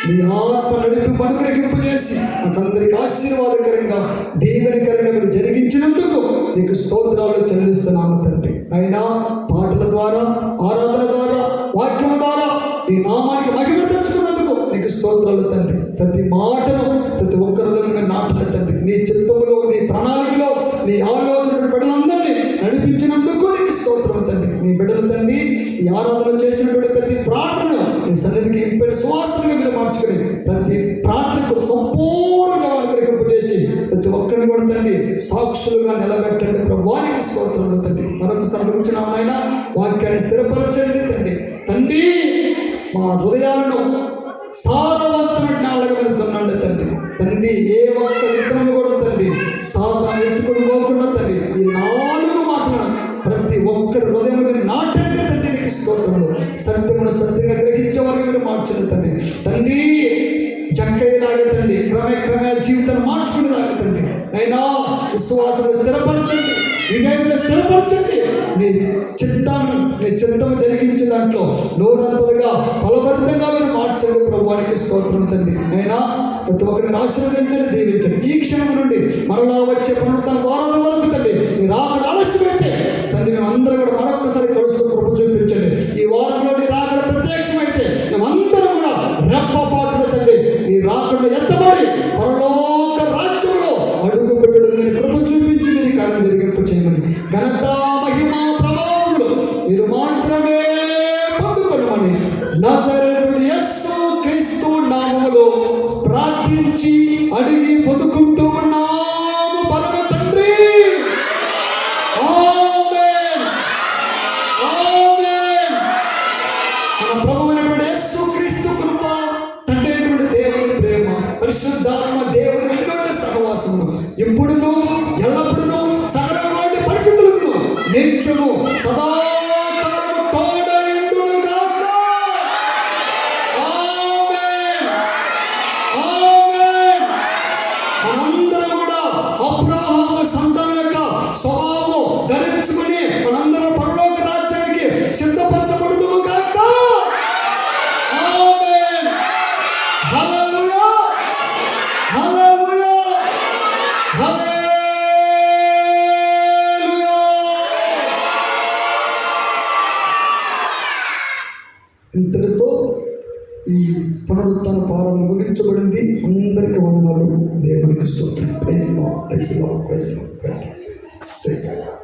నీ ఆత్మ నడిపి అనుగ్రహింపు చేసి మాకందరికి ఆశీర్వాదకరంగా దీవెనకరంగా మీరు జరిగించినందుకు నీకు స్తోత్రాలు చెల్లిస్తున్నాము తండ్రి. అయినా పాటల ద్వారా, ఆరాధన ద్వారా, వాక్యము ద్వారా నీ నామానికి మహిమ తెచ్చుకున్నందుకు నీకు స్తోత్రాలు తండ్రి. ప్రతి మాటను ప్రతి ఒక్కరు నాటిన తండ్రి, నీ చిత్తములో, నీ ప్రణాళికలో, నీ ఆలోచన బిడ్డలందరినీ నడిపించినందుకు నీకు స్తోత్రం తండ్రి. నీ బిడ్డలు తండ్రి ఈ ఆరాధన చేసినటువంటి ప్రతి ప్రార్థన నీ సన్నిధికి ఇంపటి సువాసనగా మీరు మార్చుకొని ప్రతి ప్రార్థనకు సంపూర్ణంగా అనుగ్రహింపజేసి ప్రతి ఒక్కరిని కూడా తండ్రి సాక్షులుగా నిలబెట్టండి. ప్రభువానికి స్తోత్రములు తండ్రి. మరొకసారి గురించినాం నాయన, వాక్యాన్ని స్థిరపరచండి తండ్రి. మా హృదయాలను సారవంతమైన నాలుగు మీరు దున్నండి తండ్రి. ఏ ఒక్క విత్తనము కూడా తండ్రి సాతాను ఎత్తుకొని పోకుండా తండ్రి ఈ 4 మాటలను ప్రతి ఒక్కరి హృదయం మీరు నాటండి తండ్రి. నీకు స్తోత్రములు. సత్యమును సత్యంగా గ్రహించే వరకు మీరు మార్చండి తండ్రి. జక్కయ్యలాగా తండ్రి క్రమేణ జీవితాన్ని మార్చుకునేలాగా తండ్రి అయినా విశ్వాసాలు స్థిరపరచండి, విధేయతను స్థిరపరచండి. నీ చిత్తము జరిగించే దాంట్లో నూరంతలుగా ఫలభరితంగా మీరు మార్చండి. ప్రభువానికి స్తోత్రం తండ్రి. అయినా ప్రతి ఒక్కరిని ఆశీర్వదించండి, దీవించండి. ఈ క్షణం నుండి మరలా వచ్చే పునరుత్థాన ఆరాధన వరకు తండ్రి నీ రాకడ ఆలస్యమైతే తండ్రి మేము అందరూ కూడా మరొకసారి కలుసుకుని కృప చూపించండి. ఈ వారంలో నీ రాకడ ప్రత్యక్షమైతే మేమందరం కూడా రెప్పపాటున తండ్రి నీ రాకడలో ఎత్తబడి పరలోక రాజ్యంలో అడుగు పెట్టడం మీరు కృప చూపించి మీరు కార్యం జరిగింపు చేయమని ఘనత, మహిమ, ప్రభావములు మీరు మాత్రమే పొందుకొనమని నజరేయుడైన యేసు క్రీస్తు నామములో ప్రార్థించి అడిగి పొందుకుంటూ ఉన్నాము పరమ తండ్రి. ఆమేన్. మన ప్రభువైనటువంటి యేసు క్రీస్తు కృప, తండ్రి అయినటువంటి దేవుని ప్రేమ, పరిశుద్ధాత్మ దేవుని వెంట సహవాసము ఎప్పుడును ఎల్లప్పుడూ కటాక్షము సదాకాలము తోడైండును గాక. ఆమేన్, ఆమేన్. మనందరం కూడా అబ్రహాము సంతానం యొక్క స్వభావం ధరించుకుని మనందరం పరలోక రాజ్యానికి సిద్ధపరచబడుదుము గాక. ఆమేన్. హల్లెలూయా, హల్లెలూయా, హల్లెలూయా. ఇంతటితో ఈ పునరుత్థాన పారాయణ ముగించబడింది. అందరికీ వందనాలు. దేవునికి స్తోత్రం. Praise Lord, praise Lord, praise Lord, praise Lord, praise lord.